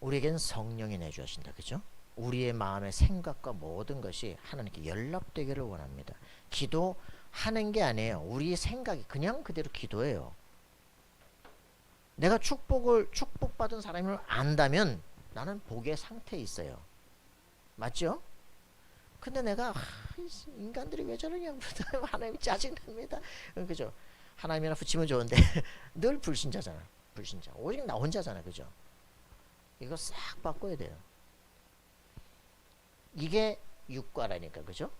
우리에겐 성령이 내주하신다, 그죠? 우리의 마음의 생각과 모든 것이 하나님께 연락되기를 원합니다. 기도하는 게 아니에요. 우리 생각이 그냥 그대로 기도해요. 내가 축복받은 사람을 안다면 나는 복의 상태에 있어요. 맞죠? 근데 내가 인간들이 왜 저러냐 하나님이 짜증납니다. 그죠? 하나님이랑 붙이면 좋은데 늘 불신자잖아. 불신자. 오직 나 혼자잖아. 그죠? 이거 싹 바꿔야 돼요. 이게 6과라니까. 그죠?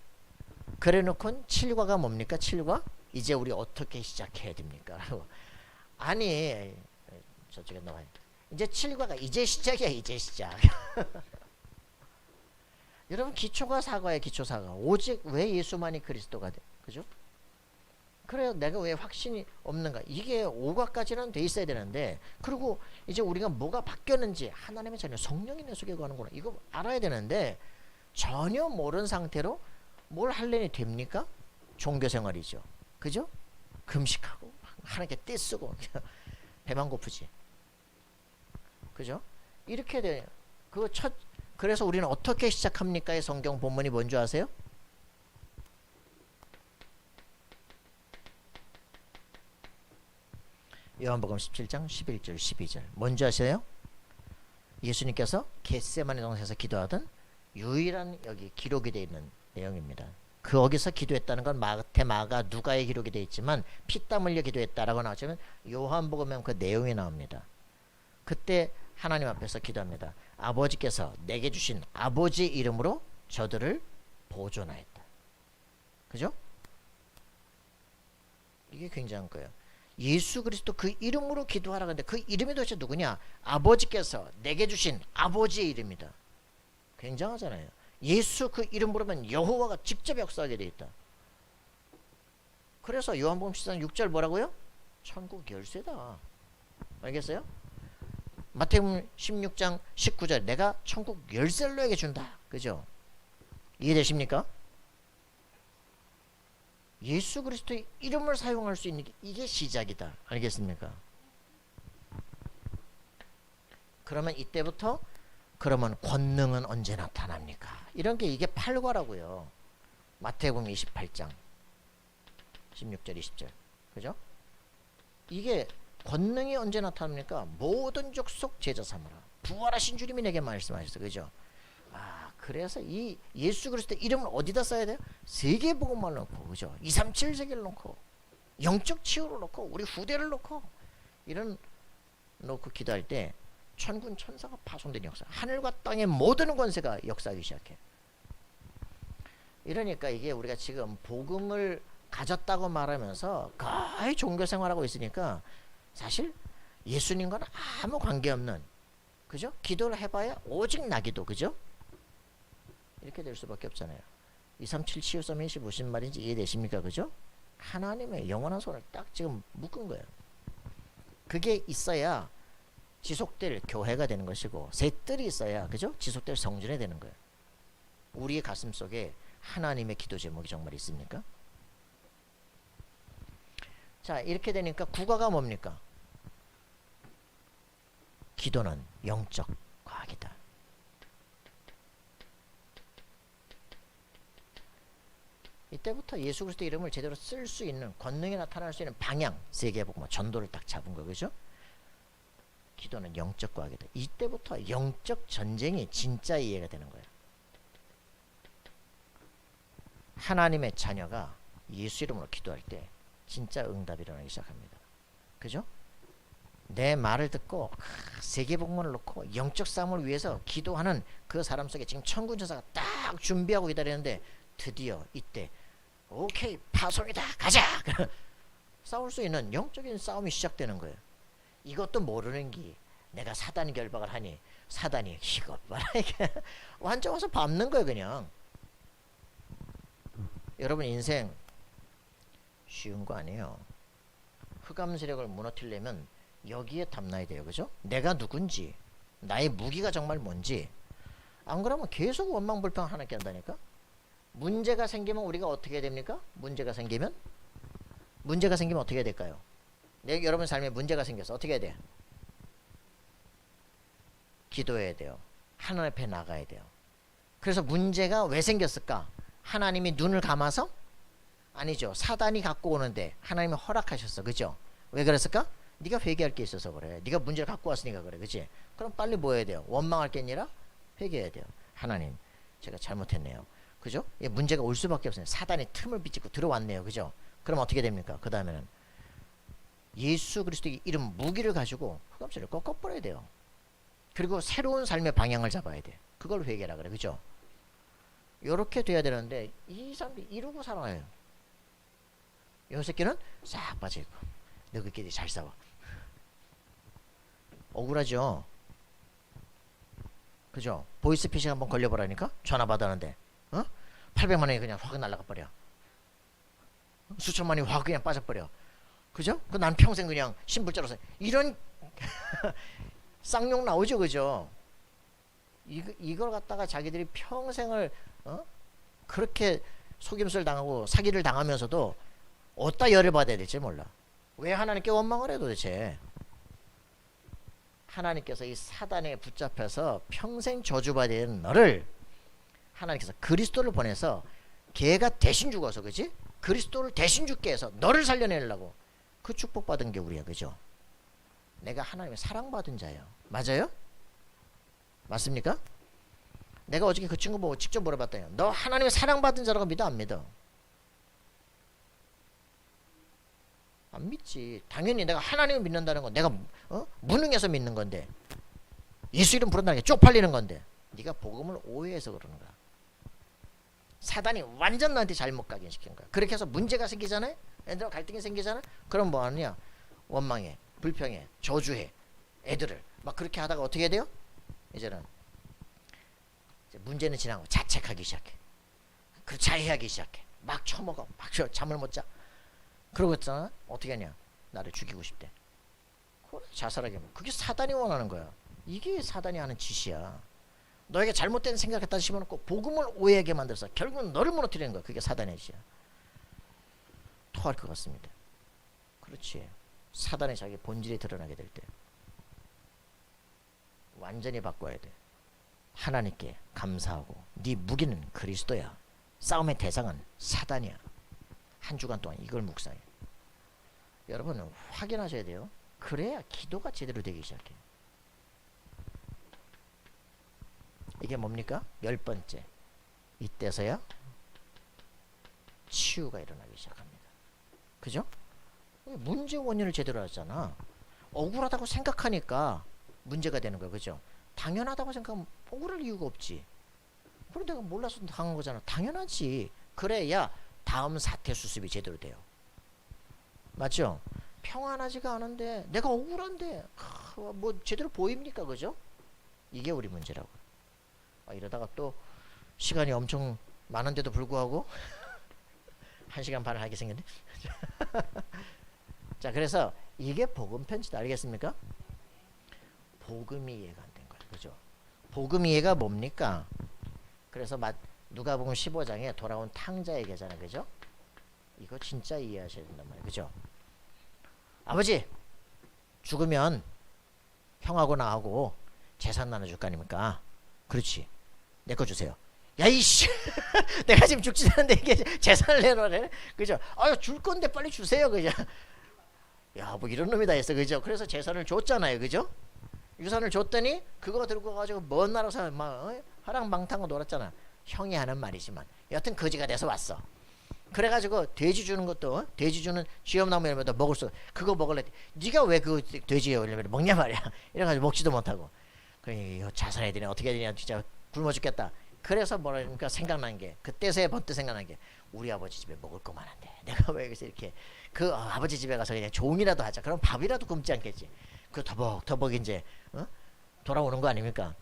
그래 놓고는 7과가 뭡니까? 7과? 이제 우리 어떻게 시작해야 됩니까? 아니 저쪽에 나와요. 이제 7과가 이제 시작이야. 이제 시작. 여러분 기초가 사과예요. 기초 사과. 오직 왜 예수만이 그리스도가 돼? 그죠? 그래요. 내가 왜 확신이 없는가? 이게 5과까지는 돼 있어야 되는데, 그리고 이제 우리가 뭐가 바뀌었는지 하나님의 자녀 성령이 내 속에 거하는구나. 이거 알아야 되는데 전혀 모르는 상태로 뭘 할래니 됩니까? 종교생활이죠. 그죠? 금식하고 하나님께 떼쓰고 배만 고프지. 그죠? 이렇게 돼요. 그래서 우리는 어떻게 시작합니까의 성경 본문이 뭔지 아세요? 요한복음 17장 11절 12절 뭔지 아세요? 예수님께서 겟세마네 동산에서 기도하던 유일한 여기 기록이 되어 있는 내용입니다. 거기서 기도했다는 건 마태, 마가, 누가에 기록이 되어 있지만 피땀 흘려 기도했다라고 나오지만 요한복음에 그 내용이 나옵니다. 그때 하나님 앞에서 기도합니다. 아버지께서 내게 주신 아버지 이름으로 저들을 보존하였다. 그죠? 이게 굉장한 거예요. 예수 그리스도 그 이름으로 기도하라 하는데 그 이름이 도대체 누구냐? 아버지께서 내게 주신 아버지의 이름이다. 굉장하잖아요. 예수 그 이름 부르면 여호와가 직접 역사하게 돼 있다. 그래서 요한복음 14장 6절 뭐라고요? 천국 열쇠다. 알겠어요? 마태복음 16장 19절 내가 천국 열쇠를 너에게 준다. 그죠? 이해되십니까? 예수 그리스도의 이름을 사용할 수 있는 게 이게 시작이다. 알겠습니까? 그러면 이때부터 그러면 권능은 언제 나타납니까? 이런 게 이게 8과라고요. 마태복음 28장 16절 20절 그죠? 이게 권능이 언제 나타납니까? 모든 족속 제자 삼으라. 부활하신 주님이 내게 말씀하셨어. 그죠? 그래서 이 예수 그리스도 이름을 어디다 써야 돼요? 세계복음만 놓고, 그죠? 237 세계를 놓고, 영적 치유를 놓고, 우리 후대를 놓고, 이런 놓고 기도할 때 천군 천사가 파손된 역사, 하늘과 땅의 모든 권세가 역사하기 시작해. 이러니까 이게 우리가 지금 복음을 가졌다고 말하면서 거의 종교 생활하고 있으니까 사실 예수님과는 아무 관계없는, 그죠? 기도를 해봐야 오직 나기도, 그죠? 이렇게 될 수밖에 없잖아요. 237 치유 서밋이 무슨 말인지 이해되십니까? 그죠? 하나님의 영원한 손을 딱 지금 묶은 거예요. 그게 있어야 지속될 교회가 되는 것이고, 셋들이 있어야, 그죠? 지속될 성전이 되는 거예요. 우리의 가슴 속에 하나님의 기도 제목이 정말 있습니까? 자, 이렇게 되니까 국가가 뭡니까? 기도는 영적 과학이다. 이때부터 예수 그리스도 이름을 제대로 쓸 수 있는, 권능이 나타날 수 있는 방향, 세계복음 전도를 딱 잡은 거, 그죠? 기도는 영적 과학이다. 이때부터 영적 전쟁이 진짜 이해가 되는 거예요. 하나님의 자녀가 예수 이름으로 기도할 때 진짜 응답이 일어나기 시작합니다. 그죠? 내 말을 듣고 세계복음을 놓고 영적 싸움을 위해서 기도하는 그 사람 속에 지금 천군 천사가 딱 준비하고 기다리는데 드디어 이때 오케이 파송이다 가자. 싸울 수 있는 영적인 싸움이 시작되는 거예요. 이것도 모르는 게 내가 사단이 결박을 하니 사단이 이것 봐라 이게 완전 와서 밟는 거예요 그냥. 여러분 인생 쉬운 거 아니에요. 흑암 세력을 무너뜨리려면 여기에 담나야 돼요. 그죠? 내가 누군지 나의 무기가 정말 뭔지. 안 그러면 계속 원망불평 하나씩 한다니까. 문제가 생기면 우리가 어떻게 해야 됩니까? 문제가 생기면 어떻게 해야 될까요? 여러분 삶에 문제가 생겨서 어떻게 해야 돼? 기도해야 돼요. 하나님 앞에 나가야 돼요. 그래서 문제가 왜 생겼을까? 하나님이 눈을 감아서? 아니죠. 사단이 갖고 오는데 하나님이 허락하셨어. 그죠? 왜 그랬을까? 네가 회개할 게 있어서 그래. 네가 문제를 갖고 왔으니까 그래. 그치? 그럼 빨리 뭐 해야 돼요? 원망할 게 아니라 회개해야 돼요. 하나님 제가 잘못했네요. 그죠? 문제가 올 수밖에 없어요. 사단이 틈을 비집고 들어왔네요. 그죠? 그럼 어떻게 됩니까? 그 다음에는 예수 그리스도의 이름 무기를 가지고 흑암세력을 꺾어버려야 돼요. 그리고 새로운 삶의 방향을 잡아야 돼. 그걸 회개라 그래. 그죠? 요렇게 돼야 되는데 이 사람들이 이러고 살아요. 요 새끼는 싹 빠져있고 너희끼리 잘 싸워. 억울하죠? 그죠? 보이스피싱 한번 걸려보라니까? 전화 받았는데 800만 원이 그냥 확 날아가 버려. 수천만이 확 그냥 빠져버려. 그죠? 난 평생 그냥 신불자로서 이런 쌍욕 나오죠. 그죠? 이걸 갖다가 자기들이 평생을 그렇게 속임수를 당하고 사기를 당하면서도 어디다 열을 받아야 될지 몰라. 왜 하나님께 원망을 해 도대체? 하나님께서 이 사단에 붙잡혀서 평생 저주받아야 되는 너를 하나님께서 그리스도를 보내서 걔가 대신 죽어서 그지? 그리스도를 대신 죽게 해서 너를 살려내려고 그 축복받은 게 우리야. 그죠? 내가 하나님의 사랑받은 자예요. 맞아요? 맞습니까? 내가 어저께 그 친구 보고 직접 물어봤더니 너 하나님의 사랑받은 자라고 믿어 안 믿어? 안 믿지. 당연히 내가 하나님을 믿는다는 건 내가 무능해서 믿는 건데 예수 이름 부른다는 게 쪽팔리는 건데 네가 복음을 오해해서 그러는 거야. 사단이 완전 너한테 잘못 가게 시키는 거야. 그렇게 해서 문제가 생기잖아요. 애들하고 갈등이 생기잖아. 그럼 뭐 하느냐? 원망해, 불평해, 저주해 애들을 막 그렇게 하다가 어떻게 돼요? 이제는 이제 문제는 지나고 자책하기 시작해. 그 자해하기 시작해. 막 처먹어. 막 잠을 못 자. 그러고 있잖아. 어떻게 하냐? 나를 죽이고 싶대. 그래, 자살하게. 그게 사단이 원하는 거야. 이게 사단이 하는 짓이야. 너에게 잘못된 생각했다 심어놓고 복음을 오해하게 만들어서 결국은 너를 무너뜨리는 거야. 그게 사단의 짓이야. 토할 것 같습니다. 그렇지. 사단의 자기 본질이 드러나게 될 때 완전히 바꿔야 돼. 하나님께 감사하고 네 무기는 그리스도야. 싸움의 대상은 사단이야. 한 주간 동안 이걸 묵상해. 여러분은 확인하셔야 돼요. 그래야 기도가 제대로 되기 시작해. 이게 뭡니까? 10번째. 이때서야 치유가 일어나기 시작합니다. 그죠? 문제 원인을 제대로 하잖아. 억울하다고 생각하니까 문제가 되는 거야. 그죠? 당연하다고 생각하면 억울할 이유가 없지. 그럼 내가 몰라서 당한 거잖아. 당연하지. 그래야 다음 사태 수습이 제대로 돼요. 맞죠? 평안하지가 않은데 내가 억울한데 뭐 제대로 보입니까? 그죠? 이게 우리 문제라고. 이러다가 또 시간이 엄청 많은데도 불구하고 1시간 반을 하게 생겼네. 자, 그래서 이게 복음 편지다. 알겠습니까? 복음이 이해가 안 된 거예요. 그죠? 복음 이해가 뭡니까? 그래서 누가복음 15장에 돌아온 탕자의 계잖아요. 그죠? 이거 진짜 이해하셔야 된단 말이에요. 그죠? 아버지, 죽으면 형하고 나하고 재산 나눠줄 거 아닙니까? 그렇지. 내 거 주세요. 야, 이씨. 내가 지금 죽지 않는데 이게 재산을 내놓으래. 그죠? 줄 건데 빨리 주세요. 그죠? 야, 뭐 이런 놈이 다 있어. 그죠? 그래서 재산을 줬잖아요. 그죠? 유산을 줬더니 그거 들고 가지고 먼 나라에서 막 화랑방탕하고 놀았잖아. 형이 하는 말이지만 여튼 거지가 돼서 왔어. 그래가지고 돼지 주는 것도 돼지 주는 쥐엄나무 열매도 먹을 수 그거 먹을래. 네가 왜 그 돼지 열매를 먹냐 말이야. 이래가지고 먹지도 못하고. 그래 이거 자살해야 되네. 어떻게 해야 되냐. 진짜 굶어 죽겠다. 그래서 뭐라니까 생각난 게 그때서야 번뜩 생각난 게 우리 아버지 집에 먹을 거 많은데 내가 왜 여기서 이렇게 그 아버지 집에 가서 그냥 종이라도 하자. 그럼 밥이라도 굶지 않겠지. 그 터벅터벅 이제 돌아오는 거 아닙니까?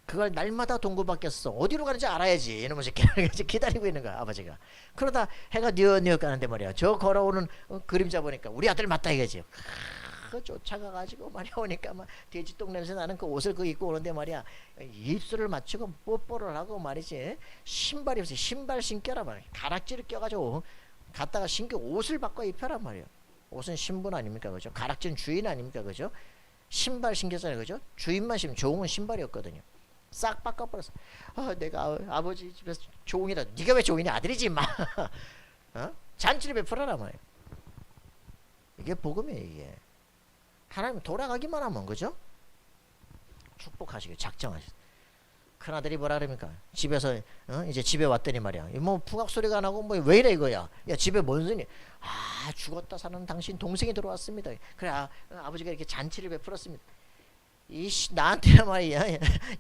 그걸 날마다 동굴 밖에서 어디로 가는지 알아야지. 이놈의 새끼를 기다리고 있는 거야 아버지가. 그러다 해가 뉘엿뉘엿 가는데 말이야. 저 걸어오는 그림자 보니까 우리 아들 맞다 이거지. 그 쫓아가가지고 말이야 오니까 막 돼지똥 냄새 나는 그 옷을 그 입고 오는데 말이야 입술을 맞추고 뽀뽀를 하고 말이지 신발이 없어 신발 신겨라 말이야 가락지를 껴가지고 갔다가 신겨 옷을 바꿔 입혀란 말이야. 옷은 신분 아닙니까 그죠? 가락지는 주인 아닙니까 그죠? 신발 신겼잖아요 그죠? 주인만 신으면 종은 신발이었거든요. 싹 바꿔버렸어. 내가 아버지 집에서 종이다. 네가 왜 종이냐 아들이지 마. 잔치를 베풀어라 말이야. 이게 복음이에요 이게. 하나님 돌아가기만 하면 그죠? 축복하시길 작정하시죠. 큰아들이 뭐라 그럽니까? 집에서 이제 집에 왔더니 말이야 뭐 풍악 소리가 나고 뭐 왜 이래 이거야. 야 집에 뭔 소리. 죽었다 사는 당신 동생이 들어왔습니다. 그래 아버지가 이렇게 잔치를 베풀었습니다. 나한테 말이야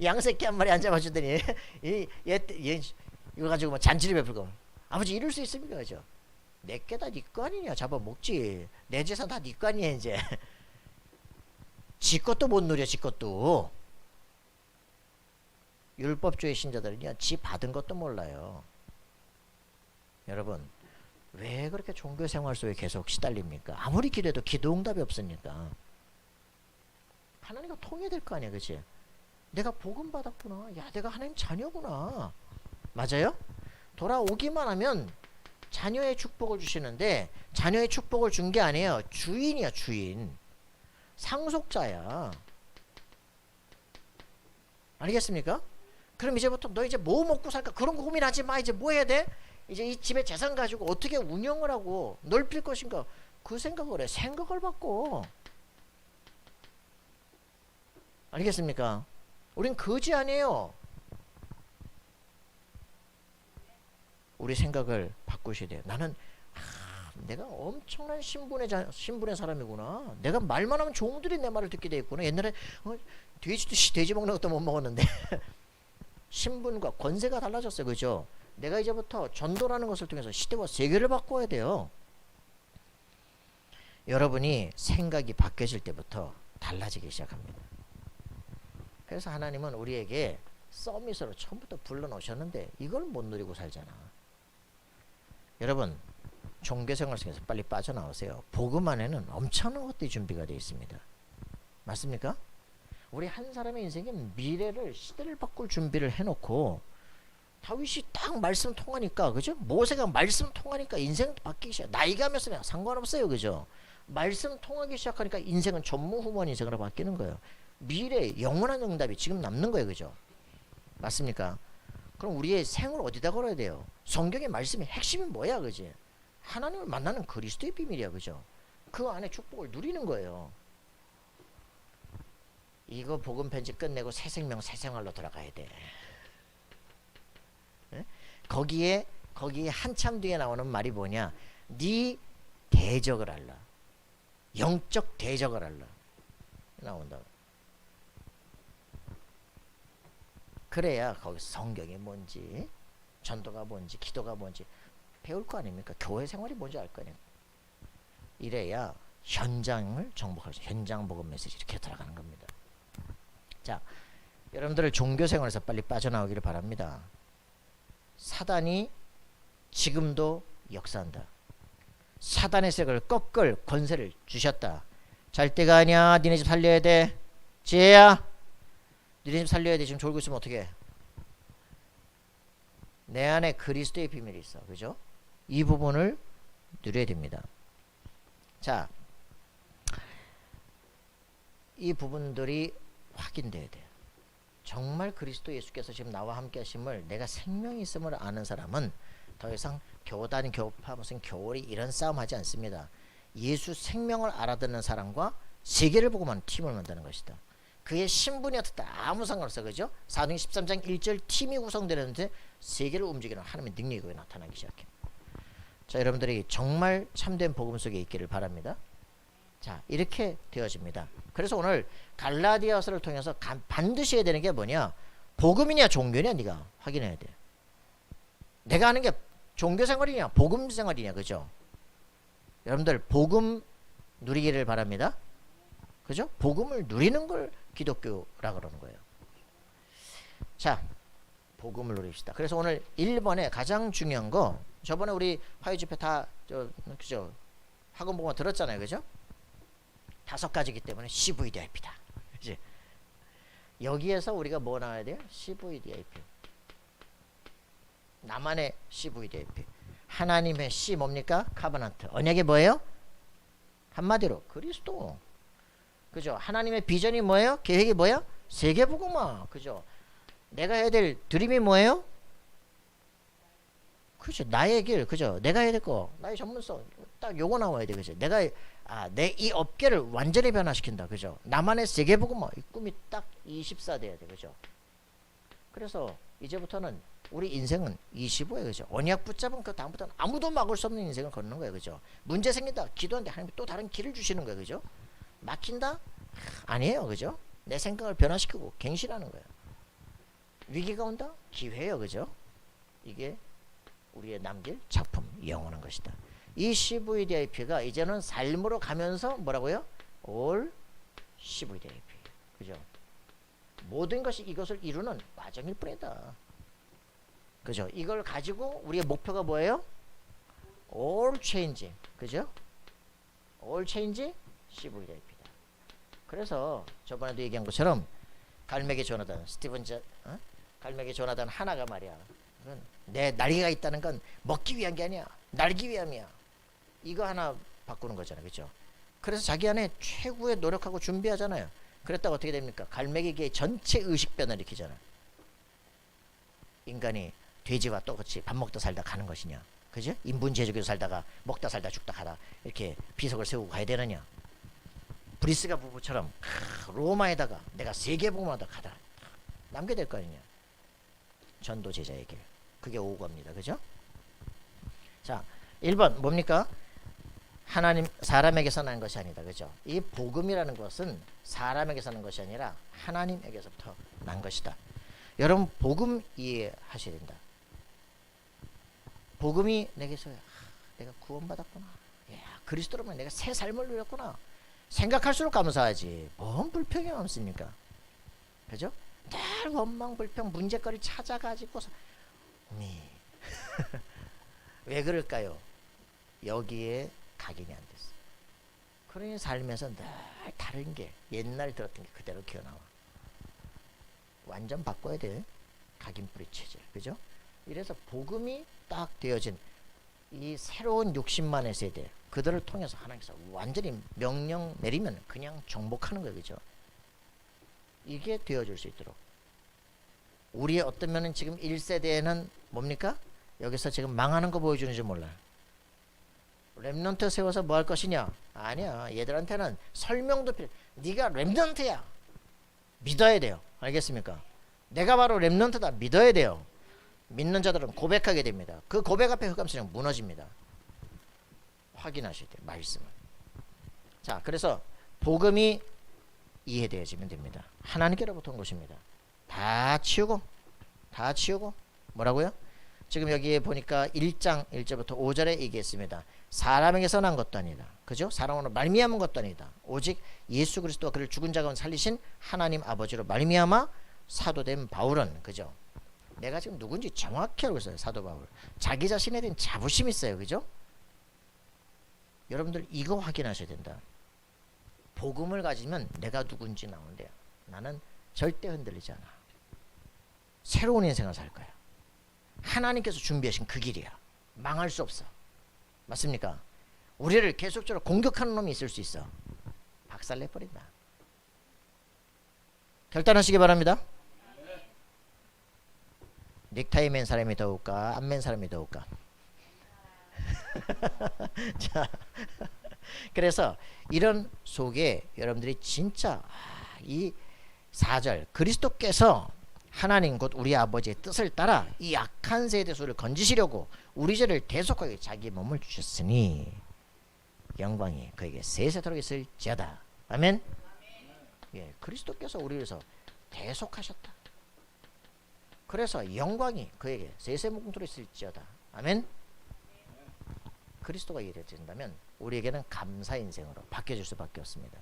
양새끼 한 마리 안 잡아주더니 얘 이거 가지고 뭐 잔치를 베풀고 아버지 이럴 수 있습니까 그죠? 내게 다 네 거 아니냐 잡아먹지. 내 재산 다 네 거 아니야 이제. 지 것도 못 누려 지 것도. 율법주의 신자들은요 지 받은 것도 몰라요. 여러분 왜 그렇게 종교생활 속에 계속 시달립니까? 아무리 기도해도 기도응답이 없으니까. 하나님과 통해야 될 거 아니야 그치? 내가 복음 받았구나. 야 내가 하나님 자녀구나. 맞아요? 돌아오기만 하면 자녀의 축복을 주시는데 자녀의 축복을 준 게 아니에요. 주인이야 주인. 상속자야. 알겠습니까? 그럼 이제부터 너 이제 뭐 먹고 살까 그런 거 고민하지 마. 이제 뭐 해야 돼? 이제 이 집의 재산 가지고 어떻게 운영을 하고 넓힐 것인가 그 생각을 해. 생각을 바꿔. 알겠습니까? 우린 거지 아니에요. 우리 생각을 바꾸셔야 돼요. 나는 내가 엄청난 신분의 사람이구나. 내가 말만 하면 종들이 내 말을 듣게 돼 있구나. 옛날에 돼지 먹는 것도 못 먹었는데 신분과 권세가 달라졌어요. 그죠? 내가 이제부터 전도라는 것을 통해서 시대와 세계를 바꿔야 돼요. 여러분이 생각이 바뀌어질 때부터 달라지기 시작합니다. 그래서 하나님은 우리에게 서밋으로 처음부터 불러놓으셨는데 이걸 못 누리고 살잖아. 여러분 종교생활 속에서 빨리 빠져나오세요. 복음 안에는 엄청난 것들이 준비가 되어 있습니다. 맞습니까? 우리 한 사람의 인생에 미래를 시대를 바꿀 준비를 해놓고 다윗이 딱 말씀 통하니까 그죠? 모세가 말씀 통하니까 인생 바뀌기 시작. 나이가 몇 살이야 상관없어요. 그죠? 말씀 통하기 시작하니까 인생은 전무후무한 인생으로 바뀌는 거예요. 미래 영원한 응답이 지금 남는 거예요. 그죠? 맞습니까? 그럼 우리의 생을 어디다 걸어야 돼요? 성경의 말씀의 핵심이 뭐야? 그지? 하나님을 만나는 그리스도의 비밀이야. 그죠? 그 안에 축복을 누리는 거예요. 이거 복음 편지 끝내고 새 생명 새 생활로 돌아가야 돼. 에? 거기에 한참 뒤에 나오는 말이 뭐냐? 네 대적을 알라. 영적 대적을 알라. 나온다. 그래야 거기서 성경이 뭔지 전도가 뭔지 기도가 뭔지 배울 거 아닙니까? 교회 생활이 뭔지 알 거 아니에요. 이래야 현장을 정복할 수 현장 복음 메시지 이렇게 들어가는 겁니다. 자, 여러분들을 종교 생활에서 빨리 빠져나오기를 바랍니다. 사단이 지금도 역사한다. 사단의 세력을 꺾을 권세를 주셨다. 잘 때가 아니야. 니네 집 살려야 돼. 지혜야. 니네 집 살려야 돼. 지금 졸고 있으면 어떡해. 내 안에 그리스도의 비밀이 있어. 그죠? 이 부분을 누려야 됩니다. 자, 이 부분들이 확인돼야 돼요. 정말 그리스도 예수께서 지금 나와 함께 하심을 내가 생명이 있음을 아는 사람은 더 이상 교단, 교파, 무슨 교리 이런 싸움 하지 않습니다. 예수 생명을 알아듣는 사람과 세계를 보고만 팀을 만드는 것이다. 그의 신분이 어떻다 아무 상관없어. 그죠? 사도행 13장 1절 팀이 구성되는데 세계를 움직이는 하나님의 능력이 나타나기 시작해. 자, 여러분들이 정말 참된 복음 속에 있기를 바랍니다. 자, 이렇게 되어집니다. 그래서 오늘 갈라디아서를 통해서 반드시 해야 되는 게 뭐냐? 복음이냐 종교냐 네가 확인해야 돼. 내가 하는 게 종교 생활이냐 복음 생활이냐, 그죠? 여러분들 복음 누리기를 바랍니다. 그죠? 복음을 누리는 걸 기독교라 그러는 거예요. 자, 복음을 누립시다. 그래서 오늘 1번에 가장 중요한 거, 저번에 우리 화요 집회 다 그죠? 학원 보고 들었잖아요. 그죠? 5가지이기 때문에 CVDIP다. 그지? 여기에서 우리가 뭐 나와야 돼요? CVDIP. 나만의 CVDIP. 하나님의 C 뭡니까? 카버넌트. 언약이 뭐예요? 한마디로 그리스도. 그죠? 하나님의 비전이 뭐예요? 계획이 뭐야? 세계복음화. 그죠? 내가 해야 될 드림이 뭐예요? 그죠? 나의 길. 그죠? 내가 해야 될 거. 나의 전문성. 딱 요거 나와야 돼. 그죠? 내가 내 이 업계를 완전히 변화시킨다. 그죠? 나만의 세계복음화. 이 꿈이 딱 24 돼야 돼. 그죠? 그래서 이제부터는 우리 인생은 25예요. 그죠? 언약 붙잡은 그 다음부터는 아무도 막을 수 없는 인생을 걷는 거예요. 그죠? 문제 생긴다. 기도하는데 하나님 또 다른 길을 주시는 거예요. 그죠? 막힌다? 아니에요. 그죠? 내 생각을 변화시키고 갱신하는 거예요. 위기가 온다? 기회예요. 그죠? 이게 우리의 남길 작품, 영원한 것이다. 이 CVDIP가 이제는 삶으로 가면서 뭐라고요? All CVDIP. 그죠? 모든 것이 이것을 이루는 과정일 뿐이다. 그죠? 이걸 가지고 우리의 목표가 뭐예요? All change. 그죠? All change CVDIP다. 그래서 저번에도 얘기한 것처럼 갈매기 조나단, 갈매기 조나단 하나가 말이야. 내 날개가 있다는 건 먹기 위한 게 아니야. 날기 위함이야. 이거 하나 바꾸는 거잖아. 그죠? 그래서 자기 안에 최고의 노력하고 준비하잖아요. 그랬다가 어떻게 됩니까? 갈매기계의 전체 의식변을 일으키잖아. 인간이 돼지와 똑같이 밥 먹다 살다 가는 것이냐? 그죠? 인분 제조기로 살다가 먹다 살다 죽다 가다 이렇게 비석을 세우고 가야 되느냐? 브리스가 부부처럼 로마에다가 내가 세계복음하다 가다 남게 될 거 아니냐? 전도 제자의 길. 그게 오고입니다. 그죠? 자, 1번 뭡니까? 하나님 사람에게서 난 것이 아니다. 그죠? 이 복음이라는 것은 사람에게서 난 것이 아니라 하나님에게서부터 난 것이다. 여러분 복음 이해하셔야 된다. 복음이 내게서 내가 구원받았구나. 야, 그리스도로만 내가 새 삶을 누렸구나. 생각할수록 감사하지. 뭔 불평이 많습니까? 그죠? 늘 원망 불평 문제거리 찾아가지고서 왜 그럴까요? 여기에 각인이 안 됐어. 그러니 삶에서 늘 다른 게 옛날 들었던 게 그대로 기어나와. 완전 바꿔야 돼. 각인뿌리 체질. 그죠? 이래서 복음이 딱 되어진 이 새로운 60만의 세대, 그들을 통해서 하나님께서 완전히 명령 내리면 그냥 정복하는 거예요. 그죠? 이게 되어줄 수 있도록. 우리의 어떤 면은 지금 1세대에는 뭡니까? 여기서 지금 망하는 거 보여주는지 몰라. 렘넌트 세워서 뭐 할 것이냐? 아니야. 얘들한테는 설명도 필요. 네가 렘넌트야. 믿어야 돼요. 알겠습니까? 내가 바로 렘넌트다. 믿어야 돼요. 믿는 자들은 고백하게 됩니다. 그 고백 앞에 흑암선이 무너집니다. 확인하셔야 돼요. 말씀을. 자, 그래서 복음이 이해되어지면 됩니다. 하나님께로부터 온 것입니다. 다 치우고 뭐라고요? 지금 여기에 보니까 1장 1절부터 5절에 얘기했습니다. 사람에게서 난 것도 아니다. 그죠? 사람으로 말미암은 것도 아니다. 오직 예수 그리스도와 그를 죽은 자 가운데 살리신 하나님 아버지로 말미암아 사도된 바울은, 그죠? 내가 지금 누군지 정확히 알고 있어요. 사도 바울. 자기 자신에 대한 자부심이 있어요. 그죠? 여러분들 이거 확인하셔야 된다. 복음을 가지면 내가 누군지 나오는데요. 나는 절대 흔들리지 않아. 새로운 인생을 살 거야. 하나님께서 준비하신 그 길이야. 망할 수 없어. 맞습니까? 우리를 계속적으로 공격하는 놈이 있을 수 있어. 박살내버린다. 결단하시기 바랍니다. 넥타이 맨 사람이 더울까? 안 맨 사람이 더울까? 자, 그래서 이런 속에 여러분들이 진짜 이 4절 그리스도께서 하나님 곧 우리 아버지의 뜻을 따라 이 악한 세대 소를 건지시려고 우리 죄를 대속하게 자기 몸을 주셨으니 영광이 그에게 세세토록 있을지어다. 아멘. 예, 그리스도께서 우리를 위해서 대속하셨다. 그래서 영광이 그에게 세세무궁토로 있을지어다. 아멘. 그리스도가 이루어진다면 우리에게는 감사 인생으로 바뀌어질 수밖에 없습니다.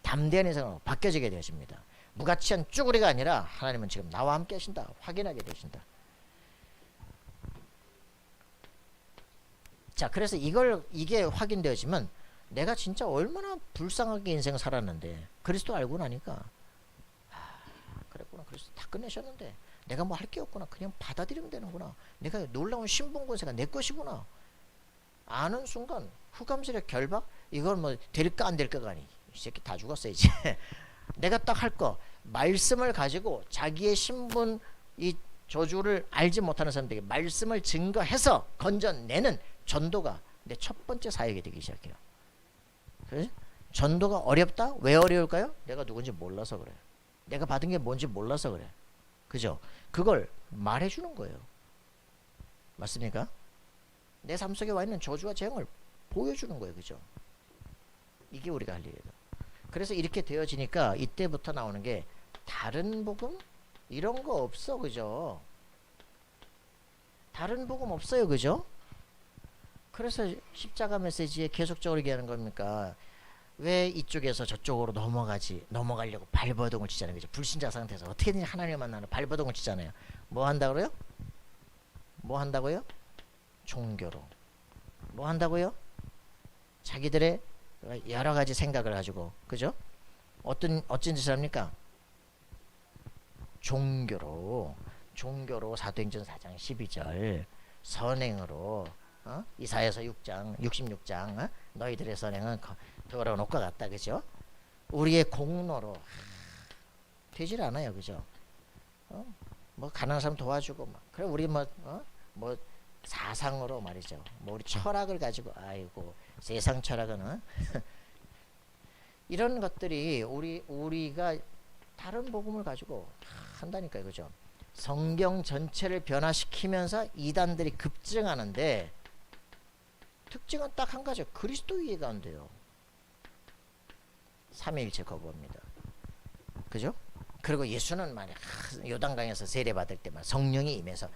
담대한 인생으로 바뀌어지게 되십니다. 무가치한 쭈구리가 아니라 하나님은 지금 나와 함께 하신다. 확인하게 되신다. 자, 그래서 이게 확인되어지면 내가 진짜 얼마나 불쌍하게 인생을 살았는데 그리스도 알고 나니까 그랬구나. 그리스도 다 끝내셨는데 내가 뭐 할 게 없구나. 그냥 받아들이면 되는구나. 내가 놀라운 신분권세가 내 것이구나. 아는 순간 후감실의 결박? 이건 뭐 될까 안 될까가 아니. 이 새끼 다 죽었어 이제. 내가 딱 할 거 말씀을 가지고 자기의 신분 이 저주를 알지 못하는 사람들에게 말씀을 증거해서 건져내는 전도가 내 첫 번째 사역이 되기 시작해요. 그래서 전도가 어렵다? 왜 어려울까요? 내가 누군지 몰라서 그래. 내가 받은 게 뭔지 몰라서 그래. 그죠? 그걸 말해주는 거예요. 맞습니까? 내 삶 속에 와 있는 저주와 재앙을 보여주는 거예요. 그죠? 이게 우리가 할 일이에요. 그래서 이렇게 되어지니까 이때부터 나오는 게 다른 복음? 이런 거 없어. 그죠? 다른 복음 없어요. 그죠? 그래서 십자가 메시지에 계속적으로 얘기하는 겁니까? 왜 이쪽에서 저쪽으로 넘어가려고 발버둥을 치잖아요. 그죠? 불신자 상태에서 어떻게든 하나님을 만나는 발버둥을 치잖아요. 뭐 한다고요? 뭐 한다고요? 종교로. 뭐 한다고요? 자기들의 여러 가지 생각을 가지고, 그죠? 어떤 짓을 합니까? 종교로 사도행전 4장 12절 선행으로 이사야서 6장 66장 너희들의 선행은 더러운 옷과 같다. 그죠? 우리의 공로로 되질 않아요. 그죠? 뭐 가난한 사람 도와주고 막. 그래 우리 뭐 사상으로 말이죠. 뭐 우리 철학을 가지고 아이고 세상 철학은 이런 것들이 우리가 다른 복음을 가지고 한다니까요. 그죠? 성경 전체를 변화시키면서 이단들이 급증하는데 특징은 딱 한 가지요. 그리스도 이해가 안 돼요. 삼위일체 거부합니다. 그죠? 그리고 예수는 만약 요단강에서 세례받을 때만 성령이 임해서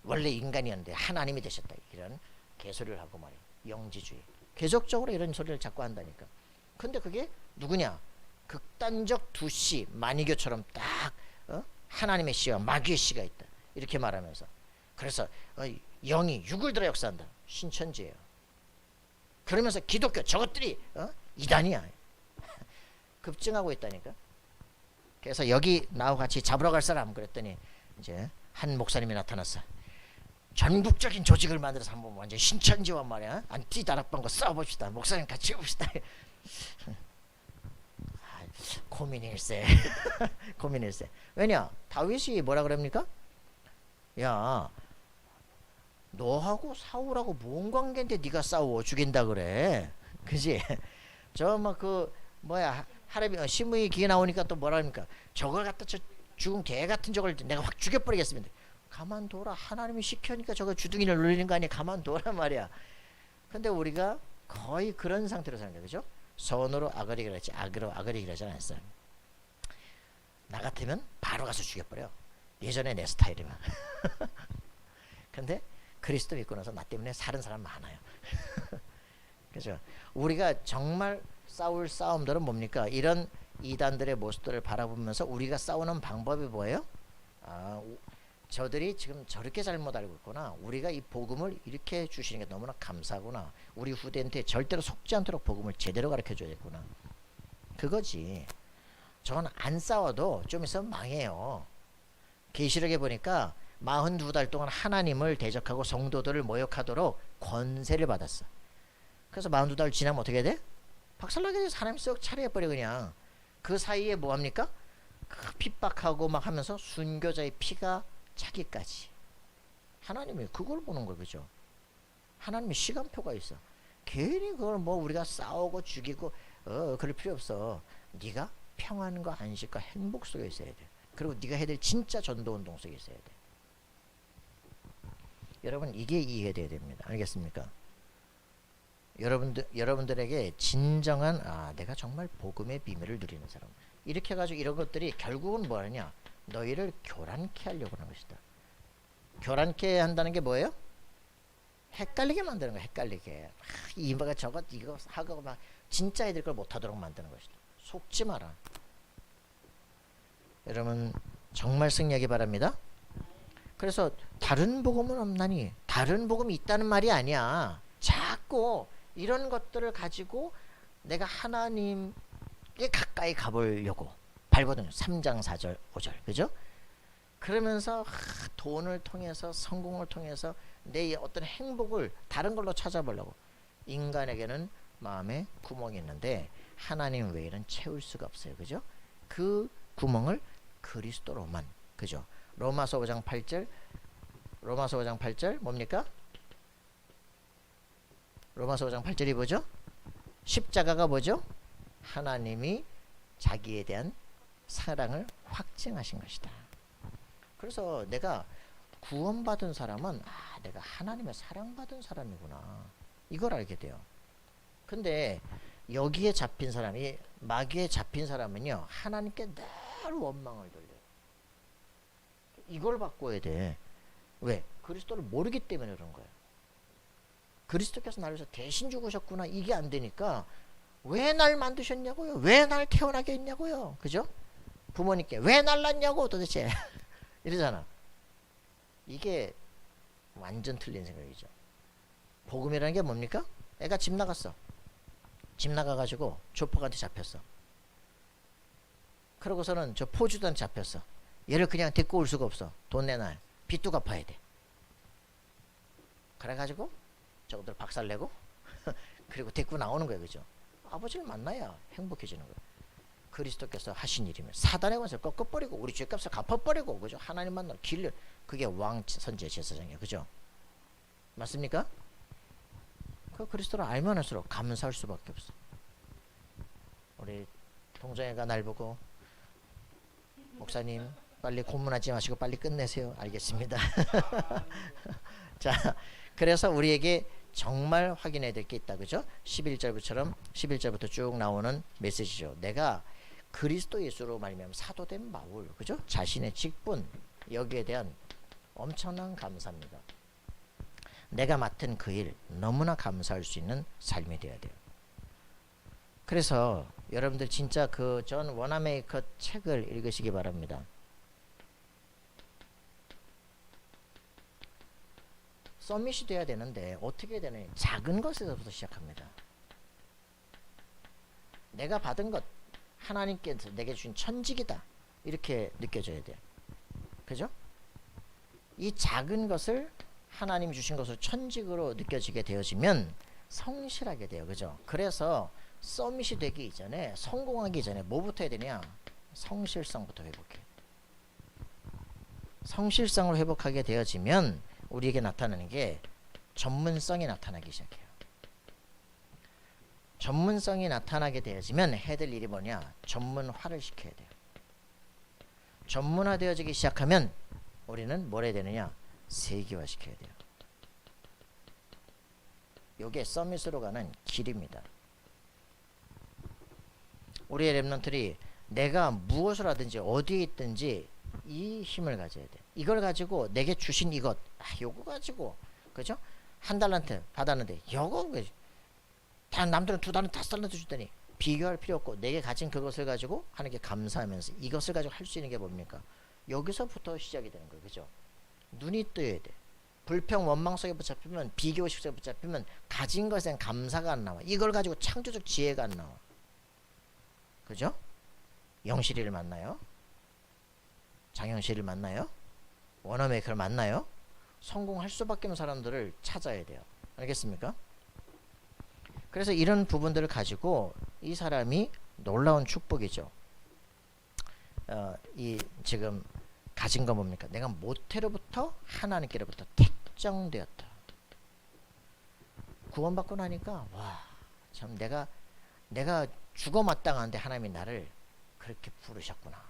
원래 인간이었는데 하나님이 되셨다. 이런 개소리를 하고 말이에요. 영지주의. 계속적으로 이런 소리를 자꾸 한다니까. 근데 그게 누구냐? 극단적 두 씨, 만이교처럼 딱 하나님의 씨와 마귀의 씨가 있다. 이렇게 말하면서 그래서 영이 육을 들어 역사한다. 신천지예요. 그러면서 기독교 저것들이 이단이야. 급증하고 있다니까. 그래서 여기 나하고 같이 잡으러 갈 사람 그랬더니 이제 한 목사님이 나타났어. 전국적인 조직을 만들어서 한번 완전 신천지와 말이야 안티 다락방과 싸워봅시다. 목사님 같이 해봅시다. 고민일세. 고민일세. 왜냐? 다윗이 뭐라 그럽니까? 야, 너하고 사울하고 뭔 관계인데 네가 싸워 죽인다 그래. 그지? 저 막 그 뭐야 하레비 시므이 기에 나오니까 또 뭐라 합니까? 저걸 갖다 저 죽은 개 같은 저걸 내가 확 죽여버리겠습니다. 가만둬라. 하나님이 시켜니까 저거 주둥이를 눌리는 거 아니야. 가만둬라 말이야. 근데 우리가 거의 그런 상태로 사는 거죠. 그죠? 선으로 악을 그랬지 악을 그러지 않았어요. 나 같으면 바로 가서 죽여버려. 예전에 내 스타일이면. 근데 그리스도 믿고 나서 나 때문에 사는 사람 많아요. 그죠? 우리가 정말 싸울 싸움들은 뭡니까? 이런 이단들의 모습들을 바라보면서 우리가 싸우는 방법이 뭐예요? 저들이 지금 저렇게 잘못 알고 있구나. 우리가 이 복음을 이렇게 주시는 게 너무나 감사하구나. 우리 후대한테 절대로 속지 않도록 복음을 제대로 가르쳐줘야겠구나. 그거지. 저건 안 싸워도 좀 있으면 망해요. 계시록에 보니까 42달 동안 하나님을 대적하고 성도들을 모욕하도록 권세를 받았어. 그래서 42달 지나면 어떻게 돼? 박살나게 돼서 하나님 쓱 차려버려 그냥. 그 사이에 뭐합니까? 핍박하고 막 하면서 순교자의 피가 차기까지. 하나님이 그걸 보는 거예요. 그죠? 하나님이 시간표가 있어. 괜히 그걸 뭐 우리가 싸우고 죽이고 그럴 필요 없어. 네가 평안과 안식과 행복 속에 있어야 돼. 그리고 네가 해야 될 진짜 전도운동 속에 있어야 돼. 여러분 이게 이해돼야 됩니다. 알겠습니까? 여러분들에게 진정한 내가 정말 복음의 비밀을 누리는 사람 이렇게 해가지고 이런 것들이 결국은 뭐하냐 너희를 교란케 하려고 하는 것이다. 교란케 한다는 게 뭐예요? 헷갈리게 만드는 거야. 헷갈리게. 이거가 저거 이거 하고 막 진짜 애들 걸 못하도록 만드는 것이다. 속지 마라. 여러분 정말 승리하기 바랍니다. 그래서 다른 복음은 없나니, 다른 복음이 있다는 말이 아니야. 자꾸 이런 것들을 가지고 내가 하나님께 가까이 가보려고 발버둥 3장 4절 5절 그죠? 그러면서 돈을 통해서 성공을 통해서 내 어떤 행복을 다른 걸로 찾아보려고. 인간에게는 마음에 구멍이 있는데 하나님 외에는 채울 수가 없어요. 그죠? 그 구멍을 그리스도로만, 그죠? 로마서 5장 8절 로마서 5장 8절 뭡니까? 로마서 5장 8절이 뭐죠? 십자가가 뭐죠? 하나님이 자기에 대한 사랑을 확증하신 것이다. 그래서 내가 구원받은 사람은 내가 하나님의 사랑받은 사람이구나. 이걸 알게 돼요. 근데 여기에 잡힌 사람이, 마귀에 잡힌 사람은요, 하나님께 늘 원망을 돌려요. 이걸 바꿔야 돼. 왜? 그리스도를 모르기 때문에 그런 거예요. 그리스도께서 나를 위해서 대신 죽으셨구나. 이게 안 되니까 왜 날 만드셨냐고요? 왜 날 태어나게 했냐고요? 그죠? 부모님께 왜 날 낳냐고 도대체 이러잖아. 이게 완전 틀린 생각이죠. 복음이라는 게 뭡니까? 애가 집 나갔어. 집 나가가지고 조폭한테 잡혔어. 그러고서는 저 포주단한테 잡혔어. 얘를 그냥 데리고 올 수가 없어. 돈 내놔. 빚도 갚아야 돼. 그래가지고 저것들 박살내고 그리고 데리고 나오는 거예요. 그죠? 아버지를 만나야 행복해지는 거예요. 그리스도께서 하신 일이면 사단의 권세를 꺾어버리고 우리 죄값을 갚아버리고, 그죠? 하나님 만나는 길을, 그게 왕 선지자 제사장이에요. 그죠? 맞습니까? 그 그리스도를 알면 할수록 감사할 수밖에 없어. 우리 동정애가 날 보고 목사님 빨리 고문하지 마시고 빨리 끝내세요. 알겠습니다. 자, 그래서 우리에게 정말 확인해야 될 게 있다. 그죠? 11절부터 쭉 나오는 메시지죠. 내가 그리스도 예수로 말미암아 사도된 바울, 그죠? 자신의 직분, 여기에 대한 엄청난 감사입니다. 내가 맡은 그 일 너무나 감사할 수 있는 삶이 되어야 돼요. 그래서 여러분들 진짜 그 존 워나메이커 책을 읽으시기 바랍니다. 서밋이 돼야 되는데 어떻게 되느냐? 작은 것에서부터 시작합니다. 내가 받은 것, 하나님께서 내게 주신 천직이다, 이렇게 느껴져야 돼요. 그죠? 이 작은 것을 하나님이 주신 것을 천직으로 느껴지게 되어지면 성실하게 돼요. 그죠? 그래서 서밋이 되기 이전에, 성공하기 전에 뭐부터 해야 되냐? 성실성부터 회복해. 성실성을 회복하게 되어지면 우리에게 나타나는 게 전문성이 나타나기 시작해요. 전문성이 나타나게 되어지면 해야 될 일이 뭐냐? 전문화를 시켜야 돼요. 전문화되어지기 시작하면 우리는 뭘 해야 되느냐? 세계화 시켜야 돼요. 요게 서밋으로 가는 길입니다. 우리의 랩런트들이 내가 무엇을 하든지 어디에 있든지 이 힘을 가져야 돼. 이걸 가지고 내게 주신 이것, 요거 가지고, 그죠? 한 달란트 받았는데 요거 다 남들은 2달란트 5달란트 주더니 비교할 필요 없고 내게 가진 그것을 가지고 하나님께 감사하면서 이것을 가지고 할 수 있는 게 뭡니까? 여기서부터 시작이 되는 거예요. 그죠? 눈이 뜨여야 돼. 불평 원망 속에 붙잡히면, 비교의식 속에 붙잡히면 가진 것엔 감사가 안 나와. 이걸 가지고 창조적 지혜가 안 나와. 그죠? 영실이를 만나요? 장영실을 만나요? 워너메이커를 만나요? 성공할 수밖에 없는 사람들을 찾아야 돼요. 알겠습니까? 그래서 이런 부분들을 가지고 이 사람이 놀라운 축복이죠. 이 지금 가진 거 뭡니까? 내가 모태로부터 하나님께로부터 택정되었다. 구원받고 나니까 와, 참 내가 죽어 마땅한데 하나님이 나를 그렇게 부르셨구나.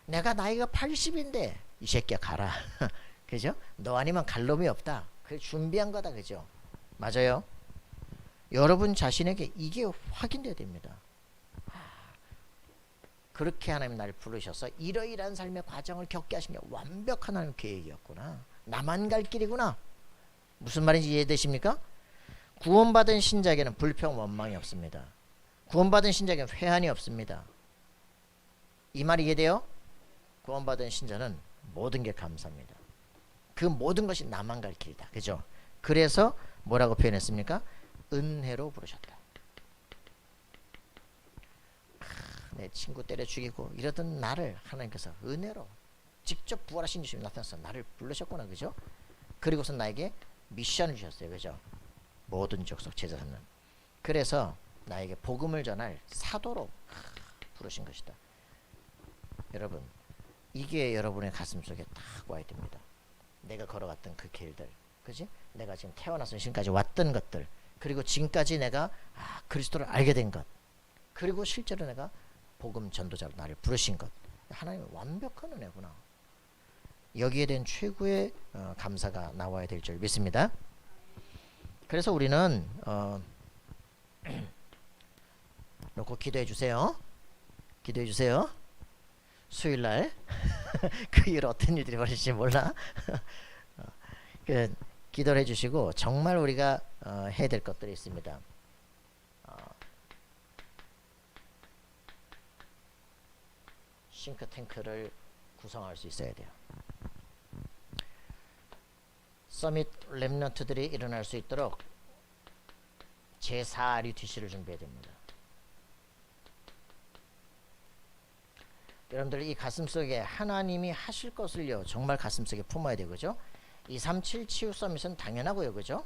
내가 나이가 80인데 이 새끼야 가라. 그죠? 너 아니면 갈 놈이 없다. 그래 준비한 거다. 그죠? 맞아요. 여러분 자신에게 이게 확인돼야 됩니다. 그렇게 하나님 나를 부르셔서 이러이러한 삶의 과정을 겪게 하신 게 완벽한 하나님 계획이었구나. 나만 갈 길이구나. 무슨 말인지 이해되십니까? 구원받은 신자에게는 불평 원망이 없습니다. 구원받은 신자에게는 회한이 없습니다. 이 말이 이해돼요? 구원받은 신자는 모든 게 감사합니다. 그 모든 것이 나만 갈 길이다. 그죠? 그래서 뭐라고 표현했습니까? 은혜로 부르셨다. 내 친구 때려 죽이고 이러던 나를 하나님께서 은혜로 직접 부활하신 주님이 나타나서 나를 부르셨구나. 그죠? 그리고서 나에게 미션을 주셨어요. 그죠? 모든 족속 제자 삼는. 그래서 나에게 복음을 전할 사도로 부르신 것이다. 여러분, 이게 여러분의 가슴 속에 딱 와야 됩니다. 내가 걸어갔던 그 길들, 그지? 내가 지금 태어나서 지금까지 왔던 것들, 그리고 지금까지 내가 그리스도를 알게 된 것, 그리고 실제로 내가 복음 전도자로 나를 부르신 것, 하나님의 완벽한 은혜구나. 여기에 대한 최고의 감사가 나와야 될 줄 믿습니다. 그래서 우리는 놓고 기도해 주세요. 기도해 주세요. 수요일날 그 이후로 어떤 일들이 벌어질지 몰라. 기도를 해주시고 정말 우리가 해야 될 것들이 있습니다. 싱크탱크를 구성할 수 있어야 돼요. 서밋 렘넌트들이 일어날 수 있도록 제4RUTC를 준비해야 됩니다. 여러분들 이 가슴속에 하나님이 하실 것을요 정말 가슴속에 품어야 되고죠. 237 치유 서밋은 당연하고요. 그죠?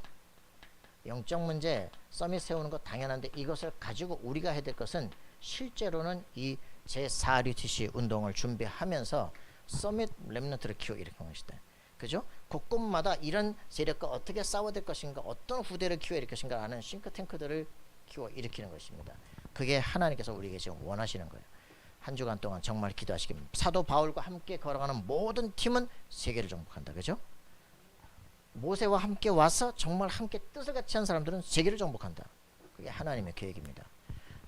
영적 문제 서밋 세우는 것 당연한데 이것을 가지고 우리가 해야 될 것은 실제로는 이 제4RUTC 운동을 준비하면서 서밋 렘넌트를 키워 일으키는 것이다. 그죠? 곳곳마다 이런 세력과 어떻게 싸워야 될 것인가, 어떤 후대를 키워야 될 것인가 하는 싱크탱크들을 키워 일으키는 것입니다. 그게 하나님께서 우리에게 지금 원하시는 거예요. 한 주간 동안 정말 기도하시기 바랍니다. 사도 바울과 함께 걸어가는 모든 팀은 세계를 정복한다. 그죠? 모세와 함께 와서 정말 함께 뜻을 같이 한 사람들은 세계를 정복한다. 그게 하나님의 계획입니다.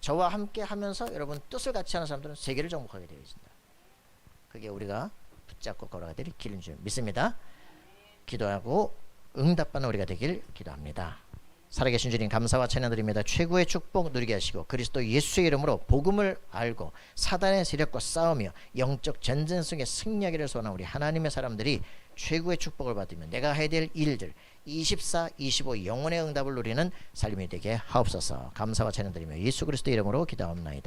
저와 함께 하면서 여러분 뜻을 같이 하는 사람들은 세계를 정복하게 되어 있습니다. 그게 우리가 붙잡고 걸어가야 될 길인 줄 믿습니다. 기도하고 응답받는 우리가 되길 기도합니다. 살아계신 주님 감사와 찬양드립니다. 최고의 축복 누리게 하시고 그리스도 예수의 이름으로 복음을 알고 사단의 세력과 싸우며 영적 전쟁 속에 승리하기를 소원하는 우리 하나님의 사람들이 최고의 축복을 받으며 내가 해야 될 일들 24, 25 영혼의 응답을 누리는 삶이 되게 하옵소서. 감사와 찬양드리며 예수 그리스도 이름으로 기도합나이다.